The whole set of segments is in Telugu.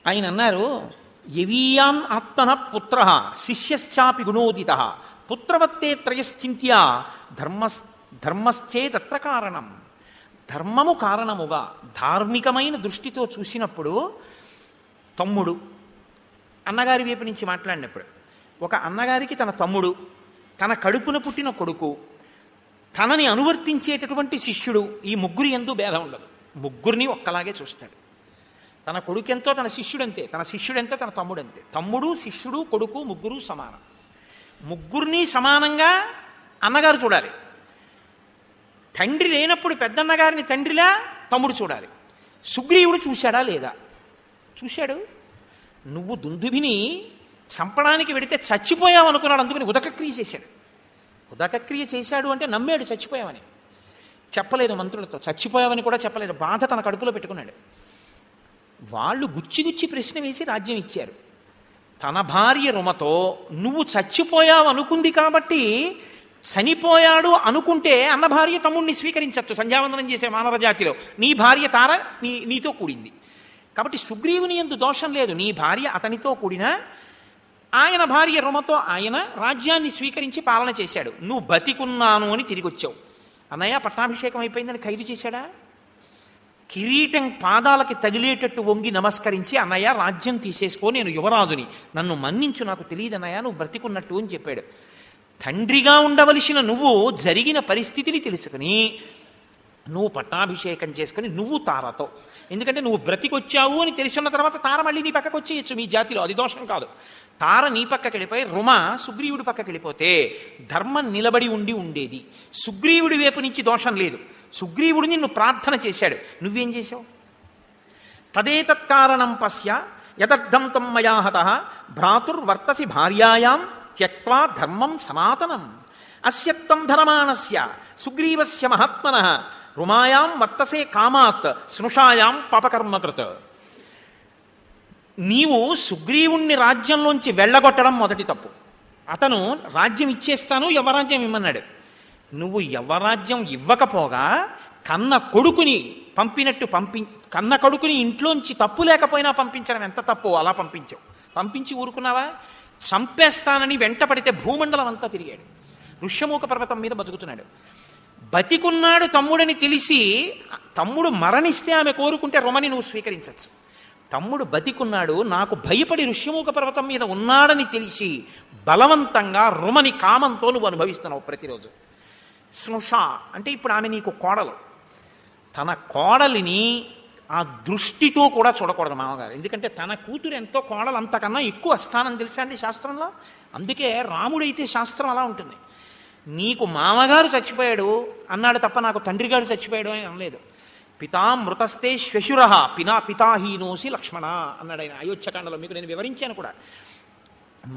ఆయన అన్నారు, యవీయాన్ ఆత్మన పుత్ర శిష్యశ్చాపి గుణోదిత పుత్రవత్తే త్రయశ్చింత్య ధర్మశ్చేదత్ర కారణం. ధర్మము కారణముగా ధార్మికమైన దృష్టితో చూసినప్పుడు తమ్ముడు, అన్నగారి వైపు నుంచి మాట్లాడినప్పుడు ఒక అన్నగారికి తన తమ్ముడు, తన కడుపున పుట్టిన కొడుకు, తనని అనువర్తించేటటువంటి శిష్యుడు, ఈ ముగ్గురు ఎందు భేదం ఉండదు. ముగ్గురిని ఒక్కలాగే చూస్తాడు. తన కొడుకెంతో తన శిష్యుడంతే, తన శిష్యుడంతే తన తమ్ముడంతే. తమ్ముడు, శిష్యుడు, కొడుకు ముగ్గురు సమానం. ముగ్గురిని సమానంగా అన్నగారు చూడాలి. తండ్రి లేనప్పుడు పెద్దన్నగారిని తండ్రిలా తమ్ముడు చూడాలి. సుగ్రీవుడు చూశాడా లేదా? చూశాడు. నువ్వు దుందుభిని చంపడానికి వెడితే చచ్చిపోయావు అనుకున్నాడు, అందుకని ఉదకక్రియ చేశాడు. ఉదకక్రియ చేశాడు అంటే నమ్మాడు చచ్చిపోయావని. చెప్పలేదు మంత్రులతో, చచ్చిపోయావని కూడా చెప్పలేదు. బాధ తన కడుపులో పెట్టుకున్నాడు. వాళ్ళు గుచ్చి ప్రశ్న వేసి రాజ్యం ఇచ్చారు. తన భార్య రుమతో నువ్వు చచ్చిపోయావు అనుకుంది కాబట్టి చనిపోయాడు అనుకుంటే అన్న భార్య తమ్ముడిని స్వీకరించవచ్చు. సంధ్యావందనం చేసే మానవ జాతిలో నీ భార్య తార నీతో కూడింది కాబట్టి సుగ్రీవుని యందు దోషం లేదు. నీ భార్య అతనితో కూడిన ఆయన భార్య రుమతో ఆయన రాజ్యాన్ని స్వీకరించి పాలన చేశాడు. నువ్వు బతికున్నాను అని తిరిగి వచ్చావు. అన్నయ్య పట్టాభిషేకం అయిపోయిందని ఖైదు చేశాడా? కిరీటం పాదాలకి తగిలేటట్టు వంగి నమస్కరించి, అన్నయ్య రాజ్యం తీసేసుకో, నేను యువరాజుని, నన్ను మన్నించు, నాకు తెలియదు అన్నయ్య నువ్వు బ్రతికున్నట్టు అని చెప్పాడు. తండ్రిగా ఉండవలసిన నువ్వు జరిగిన పరిస్థితిని తెలుసుకుని నువ్వు పట్టాభిషేకం చేసుకుని నువ్వు తారతో, ఎందుకంటే నువ్వు బ్రతికొచ్చావు అని తెలుసున్న తర్వాత తార మళ్ళీ నీ పక్కకు వచ్చేయచ్చు. మీ జాతిలో అది దోషం కాదు. తార నీ పక్కకి వెళ్ళిపోయి రుమ సుగ్రీవుడి పక్కకి వెళ్ళిపోతే ధర్మం నిలబడి ఉండేది. సుగ్రీవుడి వైపు నుంచి దోషం లేదు. సుగ్రీవుడు నిన్ను ప్రార్థన చేశాడు, నువ్వేం చేశావు? తదేతత్కారణం పశ్య యదర్థం తం మయా హతః భ్రాతుర్వర్తసి భార్యాయాం త్యక్వా ధర్మం సనాతనం అస్యత్తం ధర్మాణస్య సుగ్రీవస్య మహాత్మనః రుమాయాం వర్తసే కామాత్ స్నుషాయాం పాపకర్మకృత్. నీవు సుగ్రీవుణ్ణి రాజ్యంలోంచి వెళ్ళగొట్టడం మొదటి తప్పు. అతను రాజ్యం ఇచ్చేస్తాను, యవరాజ్యం ఇమ్మన్నాడు. నువ్వు యవరాజ్యం ఇవ్వకపోగా కన్న కొడుకుని పంపినట్టు కన్న కొడుకుని ఇంట్లోంచి తప్పు లేకపోయినా పంపించడం ఎంత తప్పు, అలా పంపించావు. పంపించి ఊరుకున్నావా? చంపేస్తానని వెంట పడితే భూమండలం అంతా తిరిగాడు. ఋష్యమూక పర్వతం మీద బతుకుతున్నాడు. బతికున్నాడు తమ్ముడని తెలిసి, తమ్ముడు మరణిస్తే ఆమె కోరుకుంటే రుమని నువ్వు స్వీకరించవచ్చు. తమ్ముడు బతికున్నాడు, నాకు భయపడి ఋష్యమూక పర్వతం మీద ఉన్నాడని తెలిసి బలవంతంగా రుమని కామంతో నువ్వు అనుభవిస్తున్నావు ప్రతిరోజు. స్నుష అంటే ఇప్పుడు ఆమె నీకు కోడలు. తన కోడలిని ఆ దృష్టితో కూడా చూడకూడదు మామగారు. ఎందుకంటే తన కూతురు ఎంతో కోడలు అంతకన్నా ఎక్కువ స్థానం తెలుసా అండి శాస్త్రంలో. అందుకే రాముడైతే శాస్త్రం అలా ఉంటుంది. నీకు మామగారు చచ్చిపోయాడు అన్నాడు తప్ప నాకు తండ్రి గారు చచ్చిపోయాడు అని అనలేదు. పితామృతస్తే శ్వశుర పితాహీనోసి లక్ష్మణ అన్నాడు ఆయన అయోధ్యకాండలో. మీకు నేను వివరించాను కూడా.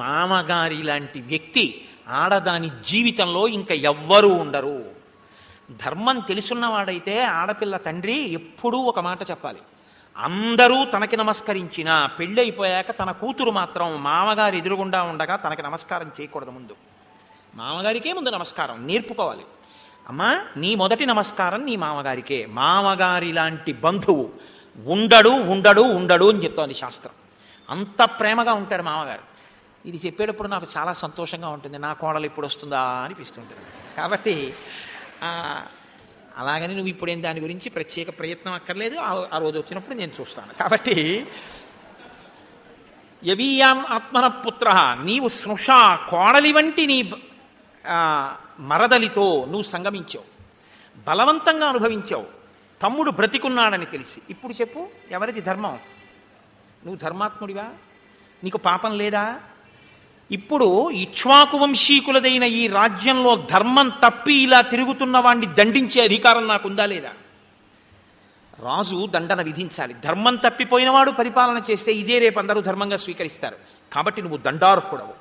మామగారి లాంటి వ్యక్తి ఆడదాని జీవితంలో ఇంకా ఎవ్వరూ ఉండరు. ధర్మం తెలుసున్నవాడైతే ఆడపిల్ల తండ్రి ఎప్పుడూ ఒక మాట చెప్పాలి. అందరూ తనకి నమస్కరించినా పెళ్ళైపోయాక తన కూతురు మాత్రం మామగారు ఎదురుగుండా ఉండగా తనకి నమస్కారం చేయకూడదు. ముందు మామగారికే ముందు నమస్కారం నేర్పుకోవాలి. అమ్మా నీ మొదటి నమస్కారం నీ మామగారికే. మామగారి లాంటి బంధువు ఉండడు ఉండడు ఉండడు అని చెప్తోంది శాస్త్రం. అంత ప్రేమగా ఉంటాడు మామగారు. ఇది చెప్పేటప్పుడు నాకు చాలా సంతోషంగా ఉంటుంది. నా కోడలు ఇప్పుడు వస్తుందా అనిపిస్తుంటుంది. కాబట్టి అలాగని నువ్వు ఇప్పుడేం దాని గురించి ప్రత్యేక ప్రయత్నం అక్కర్లేదు. ఆ రోజు వచ్చినప్పుడు నేను చూస్తాను. కాబట్టి యవీయాం ఆత్మన పుత్ర, నీవు స్నుష కోడలి వంటి నీ మరదలితో నువ్వు సంగమించావు, బలవంతంగా అనుభవించావు. తమ్ముడు బ్రతికున్నాడని తెలిసి. ఇప్పుడు చెప్పు, ఎవరిది ధర్మం? నువ్వు ధర్మాత్ముడివా? నీకు పాపం లేదా? ఇప్పుడు ఇక్ష్వాకు వంశీకులదైన ఈ రాజ్యంలో ధర్మం తప్పి ఇలా తిరుగుతున్న వాడిని దండించే అధికారం నాకుందా లేదా? రాజు దండన విధించాలి. ధర్మం తప్పిపోయినవాడు పరిపాలన చేస్తే ఇదే రేపు అందరూ ధర్మంగా స్వీకరిస్తారు. కాబట్టి నువ్వు దండార్హుడవు.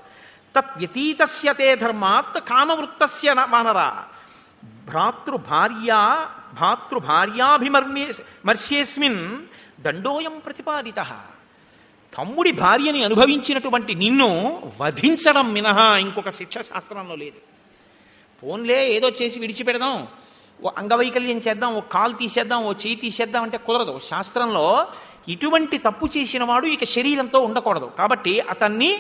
తత్ వ్యతీతస్య తే ధర్మాత్ కామవృత్తస్య వానరా భ్రాతృభార్యాభిమర్శ్యేస్మిన్ దండోయం ప్రతిపాదితః. తమ్ముడి భార్యని అనుభవించినటువంటి నిన్ను వధించడం మినహా ఇంకొక శిక్ష శాస్త్రంలో లేదు. పోన్లే ఏదో చేసి విడిచిపెడదాం, ఓ అంగవైకల్యం చేద్దాం, ఓ కాలు తీసేద్దాం, ఓ చేయి తీసేద్దాం అంటే కుదరదు. శాస్త్రంలో ఇటువంటి తప్పు చేసిన వాడు ఇక శరీరంతో ఉండకూడదు. కాబట్టి అతన్ని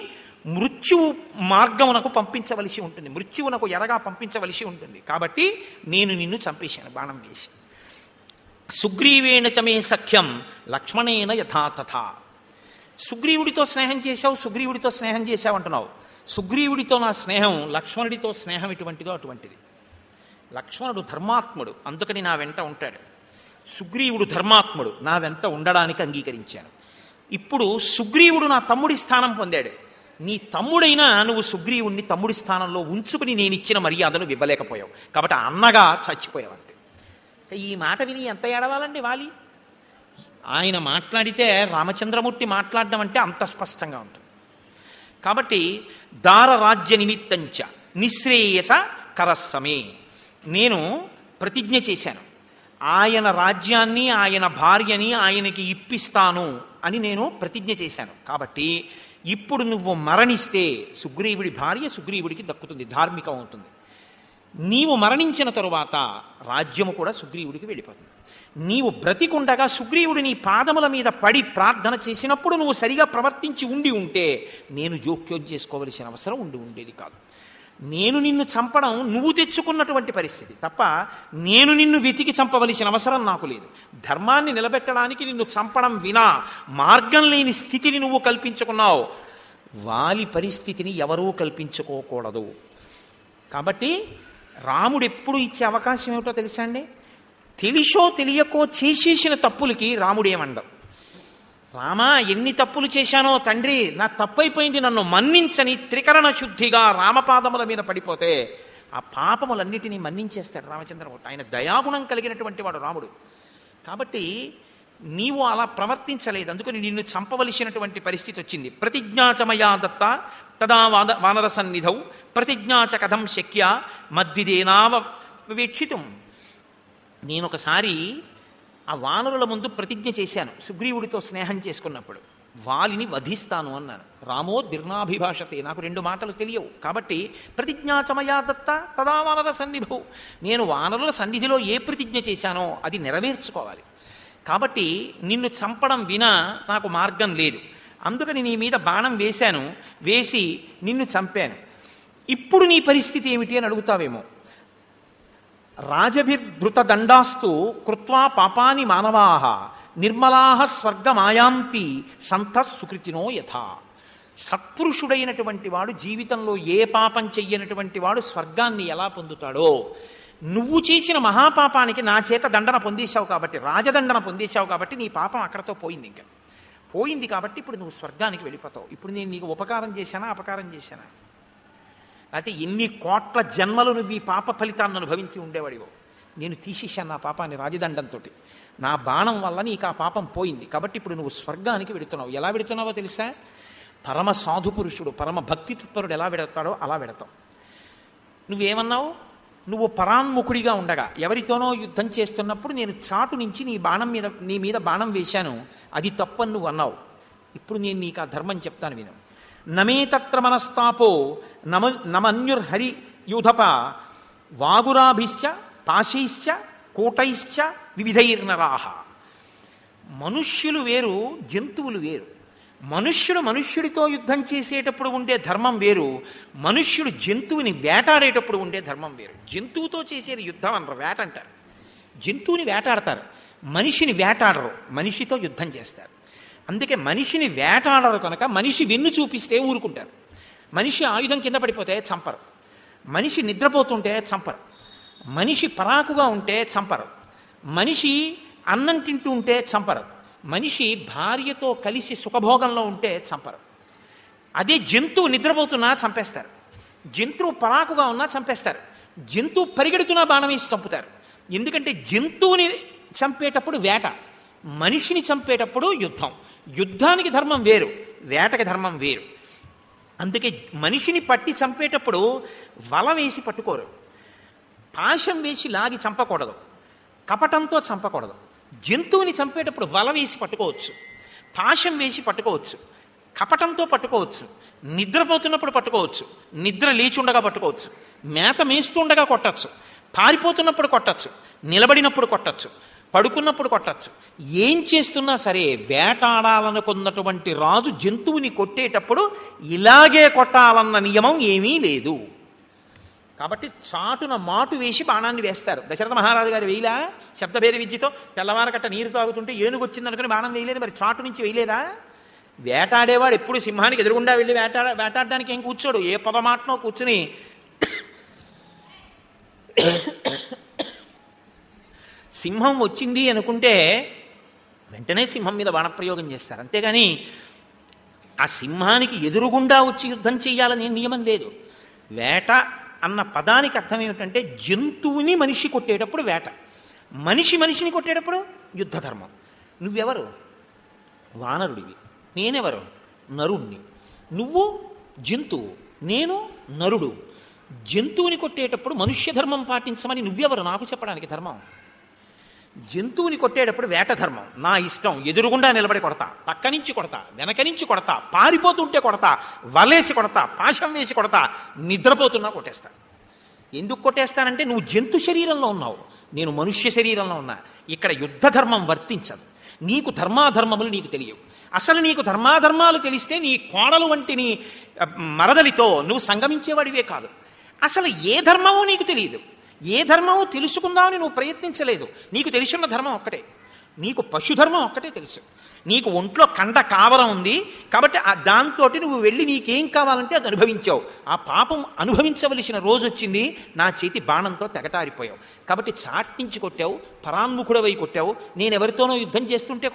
మృత్యువు మార్గమునకు పంపించవలసి ఉంటుంది, మృత్యువునకు ఎరగా పంపించవలసి ఉంటుంది. కాబట్టి నేను నిన్ను చంపేశాను బాణం వేసి. సుగ్రీవేణ చమే సఖ్యం లక్ష్మణేన యథాతథా. సుగ్రీవుడితో స్నేహం చేశావు, సుగ్రీవుడితో స్నేహం చేశావు అంటున్నావు. సుగ్రీవుడితో నా స్నేహం, లక్ష్మణుడితో స్నేహం ఎటువంటిదో అటువంటిది. లక్ష్మణుడు ధర్మాత్ముడు, అందుకని నా వెంట ఉంటాడు. సుగ్రీవుడు ధర్మాత్ముడు, నా వెంట ఉండడానికి అంగీకరించాను. ఇప్పుడు సుగ్రీవుడు నా తమ్ముడి స్థానం పొందాడు. నీ తమ్ముడైనా నువ్వు సుగ్రీవుణ్ణి తమ్ముడి స్థానంలో ఉంచుకుని నేను ఇచ్చిన మర్యాదను ఇవ్వలేకపోయావు, కాబట్టి అన్నగా చచ్చిపోయావు అంతే. ఈ మాట విని ఎంత ఏడవాలండి వాలి? ఆయన మాట్లాడితే రామచంద్రమూర్తి మాట్లాడడం అంటే అంత స్పష్టంగా ఉంటుంది. కాబట్టి దారరాజ్య నిమిత్తంచ నిశ్రేయస కరస్సమే, నేను ప్రతిజ్ఞ చేశాను, ఆయన రాజ్యాన్ని ఆయన భార్యని ఆయనకి ఇప్పిస్తాను అని నేను ప్రతిజ్ఞ చేశాను. కాబట్టి ఇప్పుడు నువ్వు మరణిస్తే సుగ్రీవుడి భార్య సుగ్రీవుడికి దక్కుతుంది, ధార్మికం అవుతుంది. నీవు మరణించిన తరువాత రాజ్యము కూడా సుగ్రీవుడికి వెళ్ళిపోతుంది. నీవు బ్రతికుండగా సుగ్రీవుడు నీ పాదముల మీద పడి ప్రార్థన చేసినప్పుడు నువ్వు సరిగా ప్రవర్తించి ఉంటే నేను జోక్యం చేసుకోవలసిన అవసరం ఉండేది కాదు. నేను నిన్ను చంపడం నువ్వు తెచ్చుకున్నటువంటి పరిస్థితి తప్ప నేను నిన్ను వెతికి చంపవలసిన అవసరం నాకు లేదు. ధర్మాన్ని నిలబెట్టడానికి నిన్ను చంపడం వినా మార్గం లేని స్థితిని నువ్వు కల్పించుకున్నావు. వాలి పరిస్థితిని ఎవరూ కల్పించుకోకూడదు. కాబట్టి రాముడు ఎప్పుడు ఇచ్చే అవకాశం ఏమిటో తెలుసా అండి? తెలిసో తెలియకో చేసేసిన తప్పులకి రాముడేమండం, రామా ఎన్ని తప్పులు చేశానో తండ్రి, నా తప్పైపోయింది, నన్ను మన్నించని త్రికరణ శుద్ధిగా రామపాదముల మీద పడిపోతే ఆ పాపములన్నిటినీ మన్నించేస్తాడు రామచంద్రమూర్తి. ఆయన దయాగుణం కలిగినటువంటి వాడు రాముడు. కాబట్టి నీవు అలా ప్రవర్తించలేదు, అందుకని నిన్ను చంపవలసినటువంటి పరిస్థితి వచ్చింది. ప్రతిజ్ఞాచమయా దత్త తదా వానర సన్నిధౌ ప్రతిజ్ఞాచ కథం శక్య మద్విదేనావ వివేక్షితం. నేనొకసారి ఆ వానరుల ముందు ప్రతిజ్ఞ చేశాను, సుగ్రీవుడితో స్నేహం చేసుకున్నప్పుడు వాలిని వధిస్తాను అన్నాను. రామో దీర్ణాభిభాషతే, నాకు 2 మాటలు తెలియవు, కాబట్టి ప్రతిజ్ఞాచమయా దత్త తదా వానర సన్నిధౌ, నేను వానరుల సన్నిధిలో ఏ ప్రతిజ్ఞ చేశానో అది నెరవేర్చుకోవాలి. కాబట్టి నిన్ను చంపడం వినా నాకు మార్గం లేదు, అందుకని నీ మీద బాణం వేశాను, వేసి నిన్ను చంపాను. ఇప్పుడు నీ పరిస్థితి ఏమిటి అని అడుగుతావేమో. రాజభిర్ధృత దండాస్తు కృత్వా పాపాని మానవాః నిర్మలాః స్వర్గమాయాంతి సంతః సుకృతినో యథా. సత్పురుషుడైనటువంటి వాడు జీవితంలో ఏ పాపం చెయ్యనటువంటి వాడు స్వర్గాన్ని ఎలా పొందుతాడో, నువ్వు చేసిన మహాపాపానికి నా చేత దండన పొందేశావు కాబట్టి, రాజదండన పొందేశావు కాబట్టి నీ పాపం అక్కడతో పోయింది. ఇంకా పోయింది కాబట్టి ఇప్పుడు నువ్వు స్వర్గానికి వెళ్ళిపోతావు. ఇప్పుడు నేను నీకు ఉపకారం చేశానా అపకారం చేశానా? అయితే ఎన్ని కోట్ల జన్మలు నువ్వు ఈ పాప ఫలితాన్ని అనుభవించి ఉండేవాడివో. నేను తీసేశాను నా పాపాన్ని రాజదండంతో, నా బాణం వల్ల నీకు ఆ పాపం పోయింది. కాబట్టి ఇప్పుడు నువ్వు స్వర్గానికి వెడుతున్నావు. ఎలా వెడుతున్నావో తెలుసా? పరమ సాధు పురుషుడు, పరమ భక్తి తత్పరుడు ఎలా వెడతాడో అలా వెడతావు. నువ్వేమన్నావు? నువ్వు పరాన్ముఖుడిగా ఉండగా ఎవరితోనో యుద్ధం చేస్తున్నప్పుడు నేను చాటు నుంచి నీ మీద బాణం వేశాను, అది తప్పని నువ్వు అన్నావు. ఇప్పుడు నేను నీకు ఆ ధర్మం చెప్తాను విను. నమే తత్ర మనస్తాపో నమన్యుర్హరి యూధప వాగురాభిశ్చ పాశైశ్చ కూటైశ్చ వివిధైర్నరాహ. మనుష్యులు వేరు, జంతువులు వేరు. మనుష్యుడు మనుష్యుడితో యుద్ధం చేసేటప్పుడు ఉండే ధర్మం వేరు, మనుష్యుడు జంతువుని వేటాడేటప్పుడు ఉండే ధర్మం వేరు. జంతువుతో చేసే యుద్ధం అనరు, వేట అంటారు. జంతువుని వేటాడతారు, మనిషిని వేటాడరు, మనిషితో యుద్ధం చేస్తారు. అందుకే మనిషిని వేటాడరు కనుక మనిషి వెన్ను చూపిస్తే ఊరుకుంటారు. మనిషి ఆయుధం కింద పడిపోతే చంపరు, మనిషి నిద్రపోతుంటే చంపరు, మనిషి పరాకుగా ఉంటే చంపరు, మనిషి అన్నం తింటూ ఉంటే చంపరు, మనిషి భార్యతో కలిసి సుఖభోగంలో ఉంటే చంపరు. అదే జంతువు నిద్రపోతున్నా చంపేస్తారు, జంతువు పరాకుగా ఉన్నా చంపేస్తారు, జంతువు పరిగెడుతున్నా బాణం వేసి చంపుతారు. ఎందుకంటే జంతువుని చంపేటప్పుడు వేట, మనిషిని చంపేటప్పుడు యుద్ధం. యుద్ధానికి ధర్మం వేరు, వేటకి ధర్మం వేరు. అందుకే మనిషిని పట్టి చంపేటప్పుడు వల వేసి పట్టుకోరు, పాశం వేసి లాగి చంపకూడదు, కపటంతో చంపకూడదు. జంతువుని చంపేటప్పుడు వల వేసి పట్టుకోవచ్చు, పాశం వేసి పట్టుకోవచ్చు, కపటంతో పట్టుకోవచ్చు, నిద్రపోతున్నప్పుడు పట్టుకోవచ్చు, నిద్ర లేచుండగా పట్టుకోవచ్చు, మేత మేస్తుండగా కొట్టచ్చు, పారిపోతున్నప్పుడు కొట్టచ్చు, నిలబడినప్పుడు కొట్టచ్చు, పడుకున్నప్పుడు కొట్టచ్చు. ఏం చేస్తున్నా సరే వేటాడాలనుకున్నటువంటి రాజు జంతువుని కొట్టేటప్పుడు ఇలాగే కొట్టాలన్న నియమం ఏమీ లేదు. కాబట్టి చాటున మాటు వేసి బాణాన్ని వేస్తారు. దశరథ మహారాజు గారు వేయలా శబ్దభేద విద్యతో తెల్లవారకట్ట నీరు తాగుతుంటే ఏనుగు వచ్చిందనుకుని బాణం వేయలేదు. మరి చాటు నుంచి వేయలేదా? వేటాడేవాడు ఎప్పుడు సింహానికి ఎదురుగుండా వెళ్ళి వేటాడడానికి ఏం కూర్చోడు. ఏ పొదమాటనో కూర్చుని సింహం వచ్చింది అనుకుంటే వెంటనే సింహం మీద బాణప్రయోగం చేస్తారు. అంతేగాని ఆ సింహానికి ఎదురుగుండా వచ్చి యుద్ధం చేయాలని నియమం లేదు. వేట అన్న పదానికి అర్థం ఏమిటంటే జంతువుని మనిషి కొట్టేటప్పుడు వేట, మనిషిని కొట్టేటప్పుడు యుద్ధ ధర్మం. నువ్వెవరు? వానరుడివి. నేనెవరు? నరుణ్ణి. నువ్వు జంతువు, నేను నరుడు. జంతువుని కొట్టేటప్పుడు మనుష్య ధర్మం పాటించమని నువ్వెవరు నాకు చెప్పడానికి ధర్మం? జంతువుని కొట్టేటప్పుడు వేట ధర్మం. నా ఇష్టం, ఎదురుగుండా నిలబడి కొడతా, పక్క నుంచి కొడతా, వెనక నుంచి కొడతా, పారిపోతుంటే కొడతా, వలేసి కొడతా, పాశం వేసి కొడతా, నిద్రపోతున్నా కొట్టేస్తా. ఎందుకు కొట్టేస్తానంటే నువ్వు జంతు శరీరంలో ఉన్నావు, నేను మనుష్య శరీరంలో ఉన్నా. ఇక్కడ యుద్ధ ధర్మం వర్తించదు. నీకు ధర్మాధర్మములు నీకు తెలియవు. అసలు నీకు ధర్మాధర్మాలు తెలిస్తే నీ కోడలు వంటి నీ మరదలితో నువ్వు సంగమించేవాడివే కాదు. అసలు ఏ ధర్మమో నీకు తెలియదు. ఏ ధర్మమో తెలుసుకుందామని నువ్వు ప్రయత్నించలేదు. నీకు తెలిసిన ధర్మం ఒక్కటే, నీకు పశుధర్మం ఒక్కటే తెలుసు. నీకు ఒంట్లో కండ కావరం ఉంది కాబట్టి దాంతో నువ్వు వెళ్ళి నీకేం కావాలంటే అది అనుభవించావు. ఆ పాపం అనుభవించవలసిన రోజు వచ్చింది, నా చేతి బాణంతో తెగటారిపోయావు. కాబట్టి చాట్నించి కొట్టావు, పరాన్ముఖుడవై కొట్టావు. నేనెవరితోనో యుద్ధం చేస్తుంటే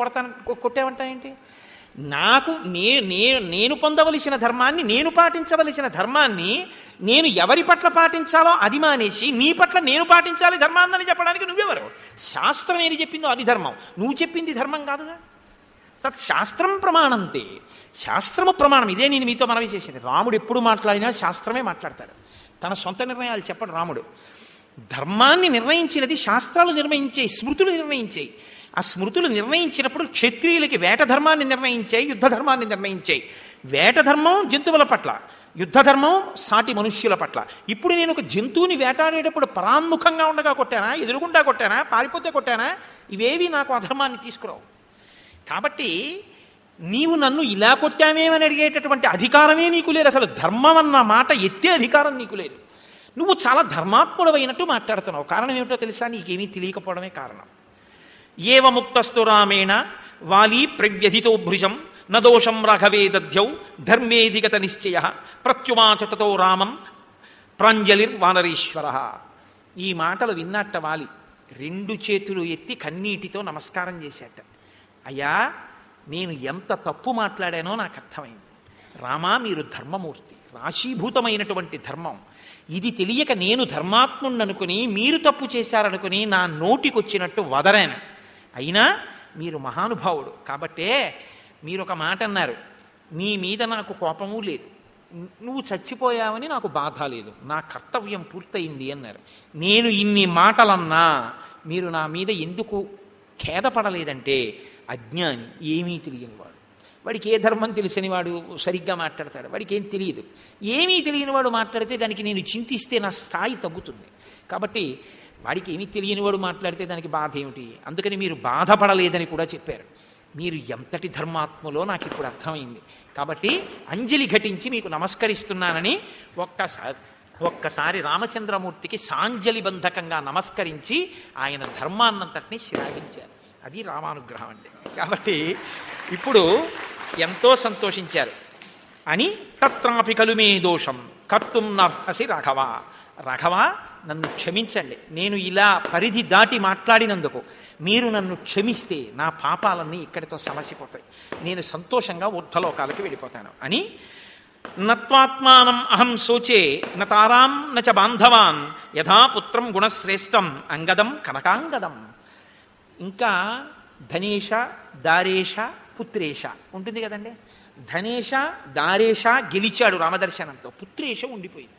కొట్టావంటాయేంటి? నాకు నేను పొందవలసిన ధర్మాన్ని, నేను పాటించవలసిన ధర్మాన్ని నేను ఎవరి పట్ల పాటించాలో అది మానేసి నీ పట్ల నేను పాటించాలి ధర్మాన్ని చెప్పడానికి నువ్వెవరు? శాస్త్రం ఏది చెప్పిందో అది ధర్మం, నువ్వు చెప్పింది ధర్మం కాదుగా. తత్ శాస్త్రం ప్రమాణంతే. శాస్త్రము ప్రమాణం. ఇదే నేను మీతో మనవి చేసింది. రాముడు ఎప్పుడు మాట్లాడినా శాస్త్రమే మాట్లాడతాడు, తన సొంత నిర్ణయాలు చెప్పడు రాముడు. ధర్మాన్ని నిర్ణయించినది శాస్త్రాలు నిర్ణయించేయి, స్మృతులు నిర్ణయించేయి. ఆ స్మృతులు నిర్ణయించినప్పుడు క్షత్రియులకి వేట ధర్మాన్ని నిర్ణయించాయి, యుద్ధ ధర్మాన్ని నిర్ణయించాయి. వేట ధర్మం జంతువుల పట్ల, యుద్ధ ధర్మం సాటి మనుష్యుల పట్ల. ఇప్పుడు నేను ఒక జంతువుని వేటాడేటప్పుడు పరాన్ముఖంగా ఉండగా కొట్టానా, ఎదురుగుండా కొట్టానా, పారిపోతే కొట్టానా? ఇవేవి నాకు అధర్మాన్ని తీసుకురావు. కాబట్టి నీవు నన్ను ఇలా కొట్టామేమని అడిగేటటువంటి అధికారమే నీకు లేదు. అసలు ధర్మం అన్న మాట ఎత్తే అధికారం నీకు లేదు. నువ్వు చాలా ధర్మాత్ముడవైనట్టు మాట్లాడుతున్నావు. కారణం ఏమిటో తెలుసా? నీకేమీ తెలియకపోవడమే కారణం. ఏవ ముక్తస్తు రామేణ వాలీ ప్రవ్యధితో భృజం నదోషం రాఘవే దధ్యౌ ధర్మేధిగత నిశ్చయ ప్రత్యువాచ తతో రామం ప్రాంజలిర్వానరీశ్వర. ఈ మాటలు విన్నట్ట వాలి 2 చేతులు ఎత్తి కన్నీటితో నమస్కారం చేశాట. అయ్యా, నేను ఎంత తప్పు మాట్లాడానో నాకు అర్థమైంది. రామా, మీరు ధర్మమూర్తి, రాశీభూతమైనటువంటి ధర్మం. ఇది తెలియక నేను ధర్మాత్ముణ్ణనుకుని మీరు తప్పు చేశారనుకుని నా నోటికొచ్చినట్టు వదరాను. అయినా మీరు మహానుభావుడు కాబట్టే మీరు ఒక మాట అన్నారు, నీ మీద నాకు కోపము లేదు, నువ్వు చచ్చిపోయావని నాకు బాధ లేదు, నా కర్తవ్యం పూర్తయింది అన్నారు. నేను ఇన్ని మాటలన్నా మీరు నా మీద ఎందుకు ఖేదపడలేదంటే అజ్ఞాని, ఏమీ తెలియనివాడు. వాడికి ఏ ధర్మం తెలిసిన వాడు సరిగ్గా మాట్లాడతాడు, వాడికి ఏం తెలియదు. ఏమీ తెలియని వాడు మాట్లాడితే దానికి నేను చింతిస్తే నా స్థాయి తగ్గుతుంది. కాబట్టి వాడికి ఏమీ తెలియని వాడు మాట్లాడితే దానికి బాధ ఏమిటి? అందుకని మీరు బాధపడలేదని కూడా చెప్పారు. మీరు ఎంతటి ధర్మాత్ములో నాకు ఇప్పుడు అర్థమైంది. కాబట్టి అంజలి ఘటించి మీకు నమస్కరిస్తున్నానని ఒక్కసారి రామచంద్రమూర్తికి సాంజలి బంధకంగా నమస్కరించి ఆయన ధర్మాన్నంతటినీ శ్లాఘించారు. అది రామానుగ్రహం అంటే. కాబట్టి ఇప్పుడు ఎంతో సంతోషించారు. అని తత్రాపి కలుమే దోషం కర్తుం నర్హసి రాఘవ. రాఘవ, నన్ను క్షమించండి, నేను ఇలా పరిధి దాటి మాట్లాడినందుకు మీరు నన్ను క్షమిస్తే నా పాపాలన్నీ ఇక్కడితో సమసిపోతాయి, నేను సంతోషంగా ఊర్ధ్వలోకాలకు వెళ్ళిపోతాను అని. నత్వాత్మానం అహం శోచే నతారాం నచ బాంధవాన్ యథా పుత్రం గుణశ్రేష్టం అంగదం కనకాంగదం. ఇంకా ధనేష దారేష పుత్రేష ఉంటుంది కదండి. ధనేష దారేష గెలిచాడు రామదర్శనంతో, పుత్రేష ఉండిపోయింది.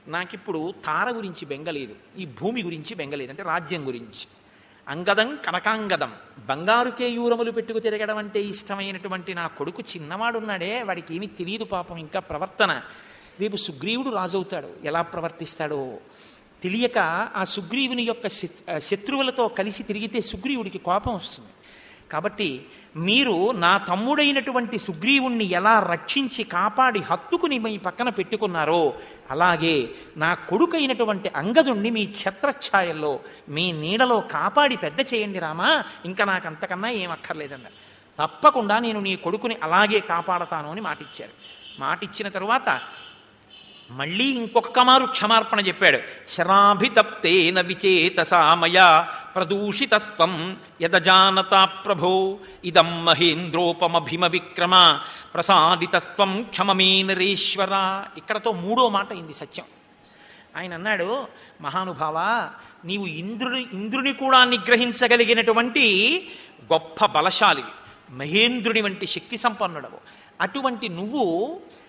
నాకిప్పుడు తార గురించి బెంగలేదు, ఈ భూమి గురించి బెంగలేదు, అంటే రాజ్యం గురించి. అంగదం కనకాంగదం, బంగారు కేయూరములు పెట్టుకు తిరగడం అంటే ఇష్టమైనటువంటి నా కొడుకు చిన్నవాడున్నాడే, వాడికి ఏమీ తెలియదు పాపం ఇంకా ప్రవర్తన. రేపు సుగ్రీవుడు రాజవుతాడు, ఎలా ప్రవర్తిస్తాడో తెలియక ఆ సుగ్రీవుని యొక్క శత్రువులతో కలిసి తిరిగితే సుగ్రీవుడికి కోపం వస్తుంది. కాబట్టి మీరు నా తమ్ముడైనటువంటి సుగ్రీవుణ్ణి ఎలా రక్షించి కాపాడి హత్తుకుని మీ పక్కన పెట్టుకున్నారో అలాగే నా కొడుకైనటువంటి అంగదుణ్ణి మీ ఛత్రఛాయల్లో మీ నీడలో కాపాడి పెద్ద చేయండి రామా, ఇంకా నాకు అంతకన్నా ఏం అక్కర్లేదన్నారు. తప్పకుండా నేను నీ కొడుకుని అలాగే కాపాడతాను అని మాటిచ్చారు. మాటిచ్చిన తరువాత మళ్ళీ ఇంకొక మారు క్షమార్పణ చెప్పాడు. శరాభితప్తేన విచేతసామయా ప్రదూషితస్త్వం యదజానతా ప్రభో ఇదం మహేంద్రోపమభిమ విక్రమ ప్రసాదితస్త్వం క్షమమే నరేశ్వర. ఇక్కడతో మూడో మాట అయింది సత్యం. ఆయన అన్నాడు, మహానుభావా, నీవు ఇంద్రుని కూడా నిగ్రహించగలిగినటువంటి గొప్ప బలశాలివి, మహేంద్రుని వంటి శక్తి సంపన్నుడవు. అటువంటి నువ్వు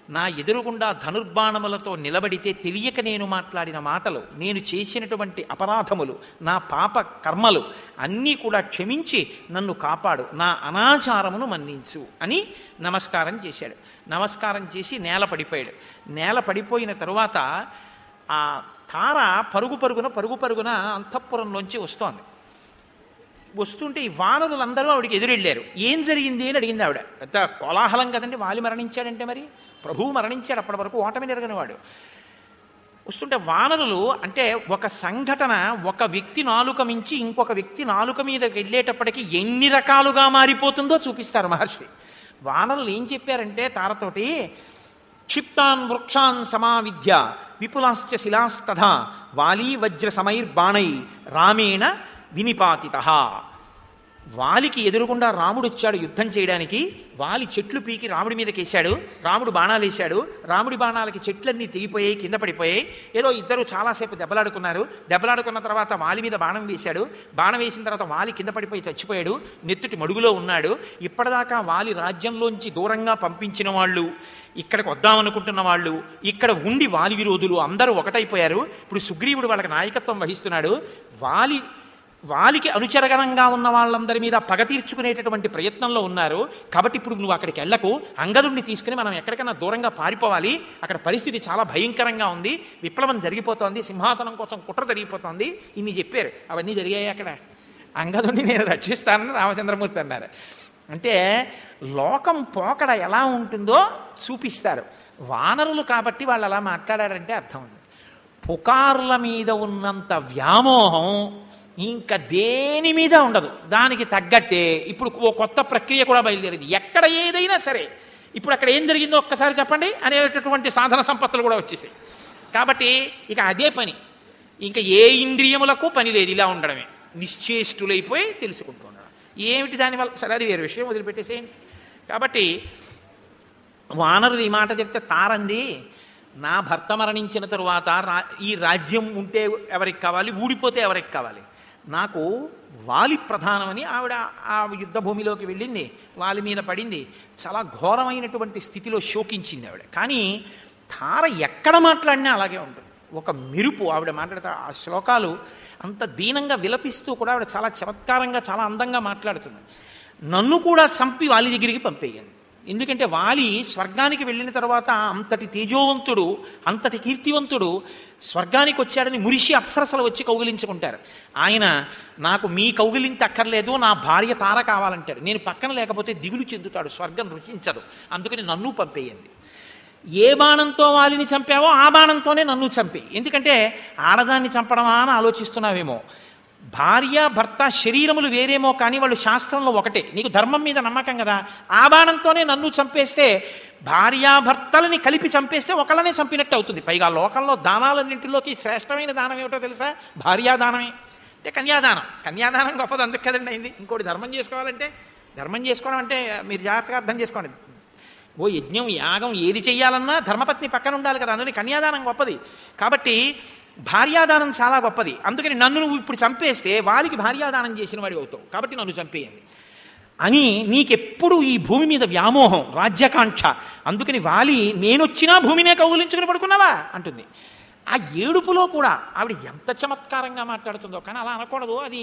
నా ఎదురుగుండా ధనుర్బాణములతో నిలబడితే తెలియక నేను మాట్లాడిన మాటలు, నేను చేసినటువంటి అపరాధములు, నా పాప కర్మలు అన్నీ కూడా క్షమించి నన్ను కాపాడు, నా అనాచారమును మన్నించు అని నమస్కారం చేశాడు. నమస్కారం చేసి నేల పడిపోయాడు. నేల పడిపోయిన తరువాత ఆ తార పరుగు పరుగున అంతఃపురంలోంచి వస్తోంది. వస్తుంటే ఈ వానరులందరూ ఆవిడికి ఎదురెళ్ళారు. ఏం జరిగింది అని అడిగింది ఆవిడ. పెద్ద కోలాహలం కదండి, వాలి మరణించాడంటే మరి ప్రభువు మరణించాడు, అప్పటి వరకు ఓటమి నెరగనివాడు. వస్తుంటే వానరులు అంటే ఒక సంఘటన ఒక వ్యక్తి నాలుక మించి ఇంకొక వ్యక్తి నాలుక మీదకి వెళ్ళేటప్పటికి ఎన్ని రకాలుగా మారిపోతుందో చూపిస్తారు మహర్షి. వానరులు ఏం చెప్పారంటే తారతోటి, క్షిప్తాన్ వృక్షాన్ సమావిద్య విపులాశ్చ శిలాస్తథా వాలీ వజ్ర సమైర్బాణై రామేణ వినిపాతితః. వాలికి ఎదురుగుండా రాముడు వచ్చాడు యుద్ధం చేయడానికి. వాలి చెట్లు పీకి రాముడి మీదకి వేశాడు. రాముడు బాణాలు వేశాడు. రాముడి బాణాలకి చెట్లన్నీ తెగిపోయాయి, కింద పడిపోయాయి. ఏదో ఇద్దరు చాలాసేపు దెబ్బలాడుకున్నారు. దెబ్బలాడుకున్న తర్వాత వాలి మీద బాణం వేశాడు. బాణం వేసిన తర్వాత వాలి కింద పడిపోయి చచ్చిపోయాడు, నెత్తుటి మడుగులో ఉన్నాడు. ఇప్పటిదాకా వాలి రాజ్యంలోంచి దూరంగా పంపించిన వాళ్ళు, ఇక్కడికి వద్దామనుకుంటున్న వాళ్ళు, ఇక్కడ ఉండి వాలి విరోధులు అందరూ ఒకటైపోయారు. ఇప్పుడు సుగ్రీవుడు వాళ్ళకి నాయకత్వం వహిస్తున్నాడు. వాలికి అనుచరగణంగా ఉన్న వాళ్ళందరి మీద పగ తీర్చుకునేటటువంటి ప్రయత్నంలో ఉన్నారు. కాబట్టి ఇప్పుడు నువ్వు అక్కడికి వెళ్ళకు, అంగదుడిని తీసుకుని మనం ఎక్కడికైనా దూరంగా పారిపోవాలి. అక్కడ పరిస్థితి చాలా భయంకరంగా ఉంది, విప్లవం జరిగిపోతోంది, సింహాసనం కోసం కుట్ర జరిగిపోతోంది. ఇన్ని చెప్పారు. అవన్నీ జరిగాయి. అక్కడ అంగదుడిని నేను రక్షిస్తానని రామచంద్రమూర్తి అన్నారు. అంటే లోకం పోకడ ఎలా ఉంటుందో చూపిస్తారు. వానరులు కాబట్టి వాళ్ళు అలా మాట్లాడారంటే అర్థం ఉంది. పుకార్ల మీద ఉన్నంత వ్యామోహం ఇంకా దేని మీద ఉండదు. దానికి తగ్గట్టే ఇప్పుడు ఓ కొత్త ప్రక్రియ కూడా బయలుదేరింది. ఎక్కడ ఏదైనా సరే ఇప్పుడు అక్కడ ఏం జరిగిందో ఒక్కసారి చెప్పండి అనేటటువంటి సాధన సంపత్తులు కూడా వచ్చేసాయి. కాబట్టి ఇక అదే పని, ఇంకా ఏ ఇంద్రియములకు పని లేదు, ఇలా ఉండడమే, నిశ్చేష్టులైపోయి తెలుసుకుంటూ ఉండడం. ఏమిటి దానివల్ల సరే అది వేరే విషయం, వదిలిపెట్టేసేయండి. కాబట్టి వానరులు ఈ మాట చెప్తే తారంది, నా భర్త మరణించిన తరువాత ఈ రాజ్యం ఉంటే ఎవరికి కావాలి, ఊడిపోతే ఎవరికి కావాలి, నాకు వాలి ప్రధానమని ఆవిడ ఆ యుద్ధ భూమిలోకి వెళ్ళింది, వాలి మీద పడింది, చాలా ఘోరమైనటువంటి స్థితిలో శోకించింది ఆవిడ. కానీ తార ఎక్కడ మాట్లాడినా అలాగే ఉంటుంది. ఒక మెరుపు ఆవిడ మాట్లాడతా, ఆ శ్లోకాలు అంత దీనంగా విలపిస్తూ కూడా ఆవిడ చాలా చమత్కారంగా చాలా అందంగా మాట్లాడుతుంది. నన్ను కూడా చంపి వాలి దగ్గరికి పంపేయండి. ఎందుకంటే వాలి స్వర్గానికి వెళ్ళిన తర్వాత అంతటి తేజోవంతుడు, అంతటి కీర్తివంతుడు స్వర్గానికి వచ్చాడని మురిషి అప్సరసలు వచ్చి కౌగిలించుకుంటారు. ఆయన నాకు మీ కౌగిలింత అక్కర్లేదు, నా భార్య తార కావాలంటాడు. నేను పక్కన లేకపోతే దిగులు చెందుతాడు, స్వర్గం రుచించదు, అందుకని నన్ను పంపేయండి. ఏ బాణంతో వాలిని చంపావో ఆ బాణంతోనే నన్ను చంపి. ఎందుకంటే ఆడదాన్ని చంపడమా అని ఆలోచిస్తున్నావేమో. భార్య భర్త శరీరములు వేరేమో కానీ వాళ్ళు శాస్త్రంలో ఒకటే. నీకు ధర్మం మీద నమ్మకం కదా, ఆ బాణంతోనే నన్ను చంపేస్తే, భార్యాభర్తలని కలిపి చంపేస్తే ఒకళ్ళనే చంపినట్టు అవుతుంది. పైగా లోకంలో దానాలన్నింటిలోకి శ్రేష్టమైన దానం ఏమిటో తెలుసా? భార్యాదానమే. అంటే కన్యాదానం. కన్యాదానం గొప్పది, అందుకు కదండి అయింది. ఇంకోటి ధర్మం చేసుకోవాలంటే, ధర్మం చేసుకోవడం అంటే మీరు జాగ్రత్తగా అర్థం చేసుకోండి. ఓ యజ్ఞం యాగం ఏది చెయ్యాలన్నా ధర్మపత్ని పక్కన ఉండాలి కదా, అందుకని కన్యాదానం గొప్పది. కాబట్టి భార్యాదానం చాలా గొప్పది. అందుకని నన్ను నువ్వు ఇప్పుడు చంపేస్తే వాలికి భార్యాదానం చేసిన వాడి అవుతావు, కాబట్టి నన్ను చంపేయండి అని నీకెప్పుడు ఈ భూమి మీద వ్యామోహం, రాజ్యకాంక్ష. అందుకని వాలి నేనొచ్చినా భూమినే కౌగులించుకుని పడుకున్నావా అంటుంది. ఆ ఏడుపులో కూడా ఆవిడ ఎంత చమత్కారంగా మాట్లాడుతుందో. కానీ అలా అనకూడదు, అది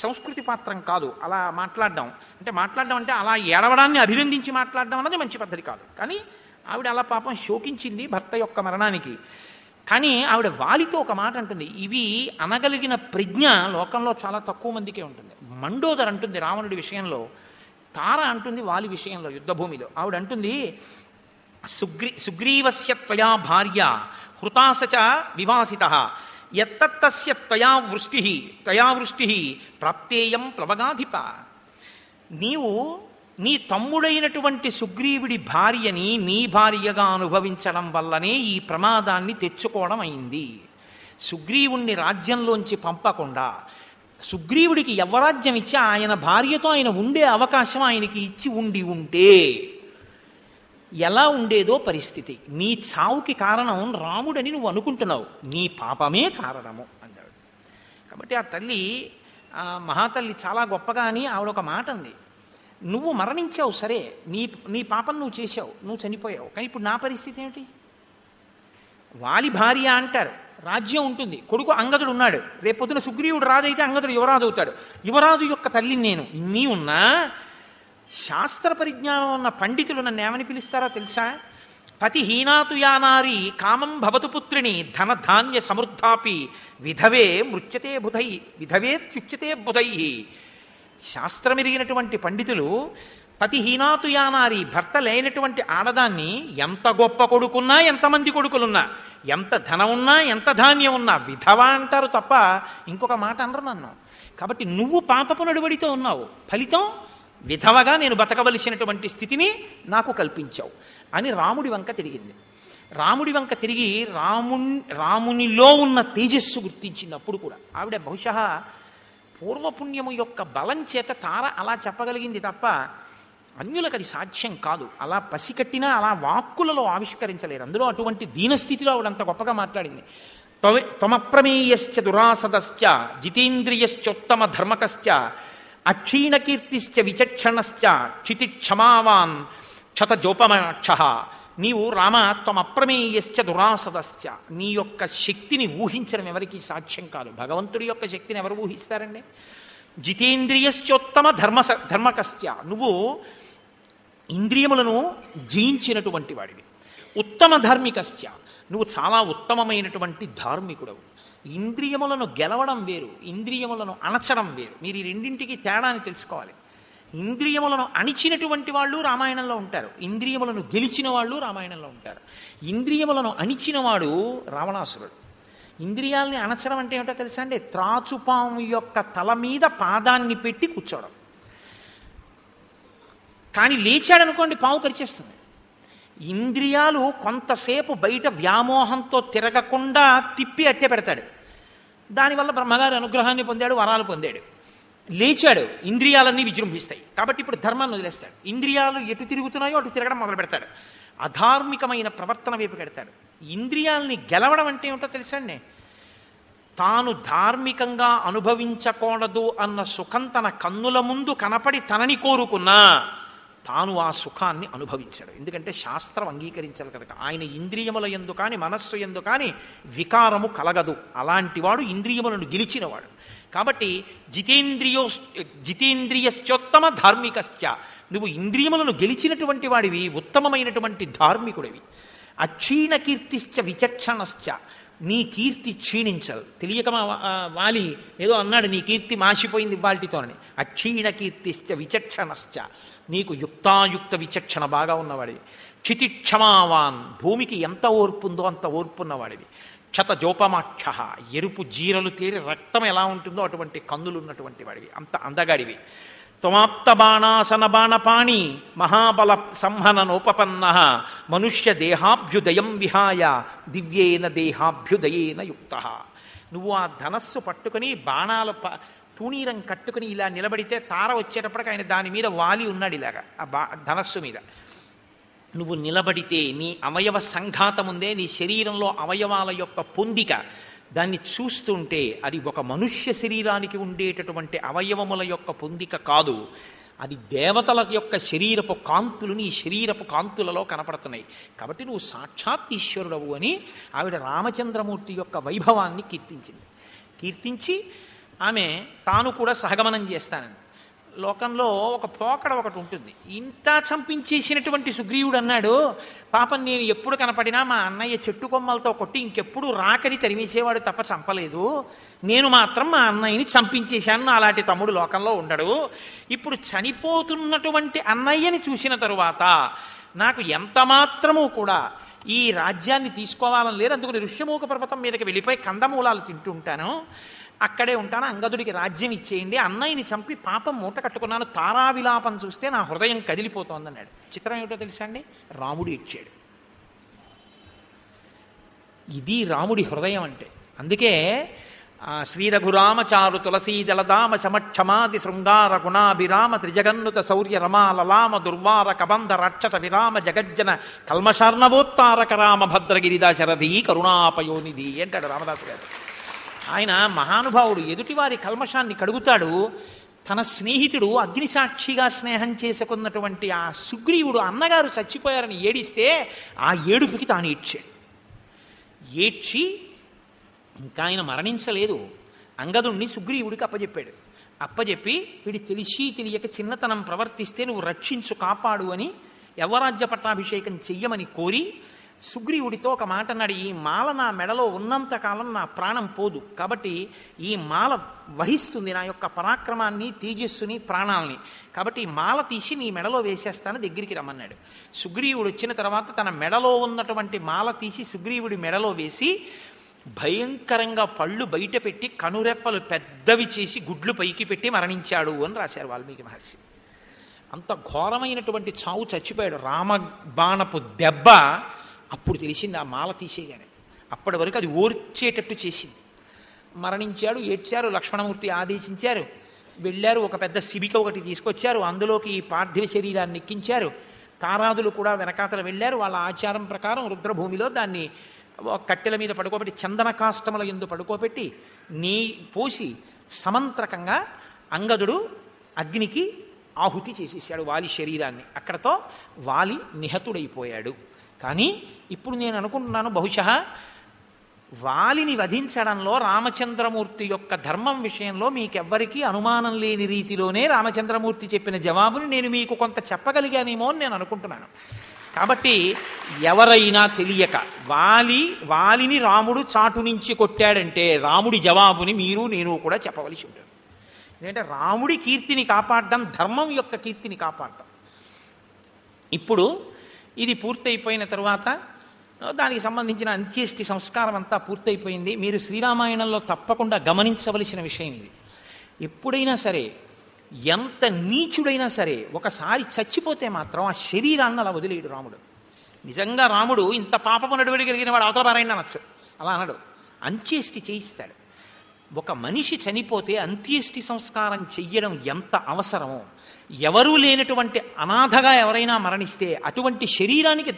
సంస్కృతి పాత్రం కాదు అలా మాట్లాడడం. అంటే అలా ఏడవడాన్ని అభినందించి మాట్లాడడం అన్నది మంచి పద్ధతి కాదు. కానీ ఆవిడ అలా పాపం శోకించింది భర్త యొక్క మరణానికి. కానీ ఆవిడ వాలితో ఒక మాట అంటుంది, ఇవి అనగలిగిన ప్రజ్ఞ లోకంలో చాలా తక్కువ మందికే ఉంటుంది. మండోదర్ అంటుంది రావణుడి విషయంలో, తార అంటుంది వాలి విషయంలో యుద్ధభూమిలో. ఆవిడ అంటుంది, సుగ్రీవస్య త్వయా భార్య హృతాసచ వివాసితః యత్తత్తస్య త్వయా వృష్టి ప్రాప్తేయం ప్లవగాధిప. నీవు నీ తమ్ముడైనటువంటి సుగ్రీవుడి భార్యని నీ భార్యగా అనుభవించడం వల్లనే ఈ ప్రమాదాన్ని తెచ్చుకోవడం అయింది. సుగ్రీవుణ్ణి రాజ్యంలోంచి పంపకుండా సుగ్రీవుడికి యవ్వరాజ్యం ఇచ్చి ఆయన భార్యతో ఆయన ఉండే అవకాశం ఆయనకి ఇచ్చి ఉంటే ఎలా ఉండేదో పరిస్థితి. నీ చావుకి కారణం రాముడని నువ్వు అనుకుంటున్నావు, నీ పాపమే కారణము అన్నాడు. కాబట్టి ఆ తల్లి, మహాతల్లి చాలా గొప్పగా అని ఆవిడ ఒక మాట అంది, నువ్వు మరణించావు సరే, నీ పాపం నువ్వు చేశావు, నువ్వు చనిపోయావు, కానీ ఇప్పుడు నా పరిస్థితి ఏమిటి? వాలి భార్య అంటారు, రాజ్యం ఉంటుంది, కొడుకు అంగదుడు ఉన్నాడు, రేపొద్దున సుగ్రీవుడు రాజైతే అంగదుడు యువరాజు అవుతాడు, యువరాజు యొక్క తల్లిని నేను. ఇన్ని ఉన్నా శాస్త్ర పరిజ్ఞానం ఉన్న పండితులు నన్ను ఏమని పిలుస్తారో తెలుసా? పతిహీనాతు యానారి కామం భవతు పుత్రిని ధన ధాన్య సమృద్ధాపి విధవే మృత్యతే బుధై విధవేత్యుచ్యతే బుధై. శాస్త్రమెరిగినటువంటి పండితులు పతిహీనాతు యానారి, భర్త లేనటువంటి ఆడదాన్ని ఎంత గొప్ప కొడుకున్నా, ఎంతమంది కొడుకులున్నా, ఎంత ధనం ఉన్నా, ఎంత ధాన్యం ఉన్నా విధవ అంటారు తప్ప ఇంకొక మాట అనరు నన్ను. కాబట్టి నువ్వు పాపపు నడువడితో ఉన్నావు, ఫలితం విధవగా నేను బతకవలసినటువంటి స్థితిని నాకు కల్పించావు అని రాముడి వంక తిరిగింది. రాముడి వంక తిరిగి రామునిలో ఉన్న తేజస్సు గుర్తించింది. అప్పుడు కూడా ఆవిడ బహుశా పూర్వపుణ్యము యొక్క బలం చేత తార అలా చెప్పగలిగింది తప్ప అన్యులకు అది సాధ్యం కాదు. అలా పసికట్టినా అలా వాక్కులలో ఆవిష్కరించలేరు. అందులో అటువంటి దీనస్థితిలో ఆవిడంత గొప్పగా మాట్లాడింది. త్వమప్రమేయశ్చ దురాసదశ్చ జితేంద్రియశ్చోత్తమ ధర్మకశ్చ అక్షీణకీర్తిశ్చ విచక్షణశ్చ క్షితిక్షమావాన్ క్షతజోపమక్ష. నీవు రామ త్వమప్రమేయశ్చ దురాసదశ్చ, నీ యొక్క శక్తిని ఊహించడం ఎవరికి సాధ్యం కాదు. భగవంతుడి యొక్క శక్తిని ఎవరు ఊహిస్తారండి? జితేంద్రియశ్చోత్తమ ధర్మకశ్చ, నువ్వు ఇంద్రియములను జయించినటువంటి వాడివి. ఉత్తమ ధార్మికశ్చ, నువ్వు చాలా ఉత్తమమైనటువంటి ధార్మికుడవు. ఇంద్రియములను గెలవడం వేరు, ఇంద్రియములను అణచడం వేరు. మీరు ఈ రెండింటికి తేడాని తెలుసుకోవాలి. ఇంద్రియములను అణిచినటువంటి వాళ్ళు రామాయణంలో ఉంటారు, ఇంద్రియములను గెలిచిన వాళ్ళు రామాయణంలో ఉంటారు. ఇంద్రియములను అణిచినవాడు రావణాసురుడు. ఇంద్రియాలని అణచడం అంటే ఏమిటో తెలుసా అండి? త్రాచుపాము యొక్క తల మీద పాదాన్ని పెట్టి కూర్చోవడం. కానీ లేచాడనుకోండి పాము కరిచేస్తుంది. ఇంద్రియాలు కొంతసేపు బయట వ్యామోహంతో తిరగకుండా తిప్పి అట్టే పెడతాడు. దానివల్ల బ్రహ్మగారి అనుగ్రహాన్ని పొందాడు, వరాలు పొందాడు. లేచాడు, ఇంద్రియాలన్నీ విజృంభిస్తాయి. కాబట్టి ఇప్పుడు ధర్మాన్ని వదిలేస్తాడు. ఇంద్రియాలు ఎటు తిరుగుతున్నాయో అటు తిరగడం మొదలు పెడతాడు. అధార్మికమైన ప్రవర్తన వైపు పెడతాడు. ఇంద్రియాలని గెలవడం అంటే ఏమిటో తెలుసా అండి? తాను ధార్మికంగా అనుభవించకూడదు అన్న సుఖం తన కన్నుల ముందు కనపడి తనని కోరుకున్నా తాను ఆ సుఖాన్ని అనుభవించాడు. ఎందుకంటే శాస్త్రం అంగీకరించాలి కనుక. ఆయన ఇంద్రియముల యందు కానీ మనస్సు యందు కానీ వికారము కలగదు. అలాంటివాడు ఇంద్రియములను గెలిచినవాడు. కాబట్టి జితేంద్రియశ్చోత్తమ ధార్మికశ్చ, నువ్వు ఇంద్రియములను గెలిచినటువంటి వాడివి, ఉత్తమమైనటువంటి ధార్మికుడివి. అక్షీణ కీర్తిశ్చ విచక్షణశ్చ, నీ కీర్తి క్షీణించదు. తెలియక వాలి ఏదో అన్నాడు, నీ కీర్తి మాసిపోయింది ఇవాల్టితోనని. అక్షీణ కీర్తిశ్చ విచక్షణశ్చ, నీకు యుక్తాయుక్త విచక్షణ బాగా ఉన్నవాడివి. క్షితిక్షమావాన్, భూమికి ఎంత ఓర్పు ఉందో అంత ఓర్పు ఉన్నవాడివి. క్షతజోపమాక్ష, ఎరుపు జీరలు తేరి రక్తం ఎలా ఉంటుందో అటువంటి కన్నులు ఉన్నటువంటి వాడివి, అంత అందగాడివి. త్వమాప్త బాణాసన బాణపాణి మహాబల సంహననోపపన్న మనుష్య దేహాభ్యుదయం విహాయ దివ్యేన దేహాభ్యుదయేన యుక్త. నువ్వు ఆ ధనస్సు పట్టుకుని బాణాల తూణీరం కట్టుకుని ఇలా నిలబడితే తార వచ్చేటప్పటికి ఆయన దాని మీద వాలి ఉన్నాడు ఇలాగా ఆ ధనస్సు మీద. నువ్వు నిలబడితే నీ అవయవ సంఘాతం ఉందే, నీ శరీరంలో అవయవాల యొక్క పొందిక, దాన్ని చూస్తుంటే అది ఒక మనుష్య శరీరానికి ఉండేటటువంటి అవయవముల యొక్క పొందిక కాదు, అది దేవతల యొక్క శరీరపు కాంతులు నీ శరీరపు కాంతులలో కనపడుతున్నాయి. కాబట్టి నువ్వు సాక్షాత్ ఈశ్వరుడవు అని ఆవిడ రామచంద్రమూర్తి యొక్క వైభవాన్ని కీర్తించింది. కీర్తించి ఆమె తాను కూడా సహగమనం చేస్తానని లోకంలో ఒక పోకడ ఒకటి ఉంటుంది. ఇంత చంపించేసినటువంటి సుగ్రీవుడు అన్నాడు, పాపం నేను ఎప్పుడు కనపడినా మా అన్నయ్య చెట్టు కొమ్మలతో కొట్టి ఇంకెప్పుడు రాకని తరిమేసేవాడు తప్ప చంపలేదు, నేను మాత్రం మా అన్నయ్యని చంపించేశాను, అలాంటి తమ్ముడు లోకంలో ఉండడు. ఇప్పుడు చనిపోతున్నటువంటి అన్నయ్యని చూసిన తరువాత నాకు ఎంత మాత్రమూ కూడా ఈ రాజ్యాన్ని తీసుకోవాలని లేదు. అందుకని ఋష్యమూక పర్వతం మీదకి వెళ్ళిపోయి కందమూలాలు తింటుంటాను, అక్కడే ఉంటాను, అంగదుడికి రాజ్యం ఇచ్చేయండి, అన్నయ్యని చంపి పాపం మూట కట్టుకున్నాను, తారావిలాపం చూస్తే నా హృదయం కదిలిపోతోందన్నాడు. చిత్రం ఏమిటో తెలుసా అండి, రాముడు ఇచ్చాడు. ఇది రాముడి హృదయం అంటే. అందుకే శ్రీరఘురామచారు తులసీ జలదామ సమక్షమాది శృంగార గుణాభిరామ త్రిజగన్నుత శౌర్య రమా లలామ దుర్వార కబంధ రాక్షస విరామ జగజ్జన కల్మషార్ణవోత్తారక రామ భద్రగిరిదా శరధి కరుణాపయోనిధి అంటాడు రామదాసు గారు. ఆయన మహానుభావుడు, ఎదుటివారి కల్మషాన్ని కడుగుతాడు. తన స్నేహితుడు అగ్నిసాక్షిగా స్నేహం చేసుకున్నటువంటి ఆ సుగ్రీవుడు అన్నగారు చచ్చిపోయారని ఏడిస్తే ఆ ఏడుపుకి తాను ఏడ్చాడు. ఏడ్చి ఇంకా ఆయన మరణించలేదు, అంగదుణ్ణి సుగ్రీవుడికి అప్పచెప్పాడు. అప్పచెప్పి వీడి తెలిసి తెలియక చిన్నతనం ప్రవర్తిస్తే నువ్వు రక్షించు కాపాడు అని యవరాజ్య పట్టాభిషేకం చెయ్యమని కోరి సుగ్రీవుడితో ఒక మాట అన్నాడు, ఈ మాల నా మెడలో ఉన్నంతకాలం నా ప్రాణం పోదు, కాబట్టి ఈ మాల వహిస్తుంది నా యొక్క పరాక్రమాన్ని, తేజస్సుని, ప్రాణాలని, కాబట్టి ఈ మాల తీసి నీ మెడలో వేసేస్తాను, దగ్గరికి రమ్మన్నాడు. సుగ్రీవుడు వచ్చిన తర్వాత తన మెడలో ఉన్నటువంటి మాల తీసి సుగ్రీవుడి మెడలో వేసి భయంకరంగా పళ్ళు బయట పెట్టి కనురెప్పలు పెద్దవి చేసి గుడ్లు పైకి పెట్టి మరణించాడు అని రాశారు వాల్మీకి మహర్షి. అంత ఘోరమైనటువంటి చావు, చచ్చిపోయాడు. రామబాణపు దెబ్బ అప్పుడు తెలిసింది ఆ మాల తీసేయగానే. అప్పటి వరకు అది ఓర్చేటట్టు చేసింది. మరణించాడు, ఏడ్చారు, లక్ష్మణమూర్తి ఆదేశించారు, వెళ్ళారు, ఒక పెద్ద శిబిక ఒకటి తీసుకొచ్చారు, అందులోకి ఈ పార్థివ శరీరాన్ని ఎక్కించారు. తారాదులు కూడా వెనకాతల వెళ్ళారు, వాళ్ళ ఆచారం ప్రకారం రుద్రభూమిలో దాన్ని కట్టెల మీద పడుకోబెట్టి చందన కాష్టముల యందు పడుకోబెట్టి నీ పోసి సమంత్రకంగా అంగదుడు అగ్నికి ఆహుతి చేసేసాడు వాలి శరీరాన్ని. అక్కడతో వాలి నిహతుడైపోయాడు. కానీ ఇప్పుడు నేను అనుకుంటున్నాను, బహుశా వాలిని వధించడంలో రామచంద్రమూర్తి యొక్క ధర్మం విషయంలో మీకెవ్వరికీ అనుమానం లేని రీతిలోనే రామచంద్రమూర్తి చెప్పిన జవాబుని నేను మీకు కొంత చెప్పగలిగానేమో అని నేను అనుకుంటున్నాను. కాబట్టి ఎవరైనా తెలియక వాలిని రాముడు చాటు నుంచి కొట్టాడంటే రాముడి జవాబుని మీరు నేను కూడా చెప్పవలసి ఉంటుంది. ఎందుకంటే రాముడి కీర్తిని కాపాడడం, ధర్మం యొక్క కీర్తిని కాపాడడం. ఇప్పుడు ఇది పూర్తయిపోయిన తరువాత దానికి సంబంధించిన అంత్యేష్టి సంస్కారం అంతా పూర్తయిపోయింది. మీరు శ్రీరామాయణంలో తప్పకుండా గమనించవలసిన విషయం ఇది. ఎప్పుడైనా సరే, ఎంత నీచుడైనా సరే, ఒకసారి చచ్చిపోతే మాత్రం ఆ శరీరాన్ని అలా వదిలేయడు రాముడు. నిజంగా రాముడు ఇంత పాపము నడువడిగలిగిన వాడు అవతల పారాయణ అనొచ్చు, అలా అనడు. అంత్యేష్టి చేయిస్తాడు. ఒక మనిషి చనిపోతే అంత్యేష్టి సంస్కారం చెయ్యడం ఎంత అవసరమో, ఎవరూ లేనటువంటి అనాథగా ఎవరైనా మరణిస్తే అటువంటి శరీరానికి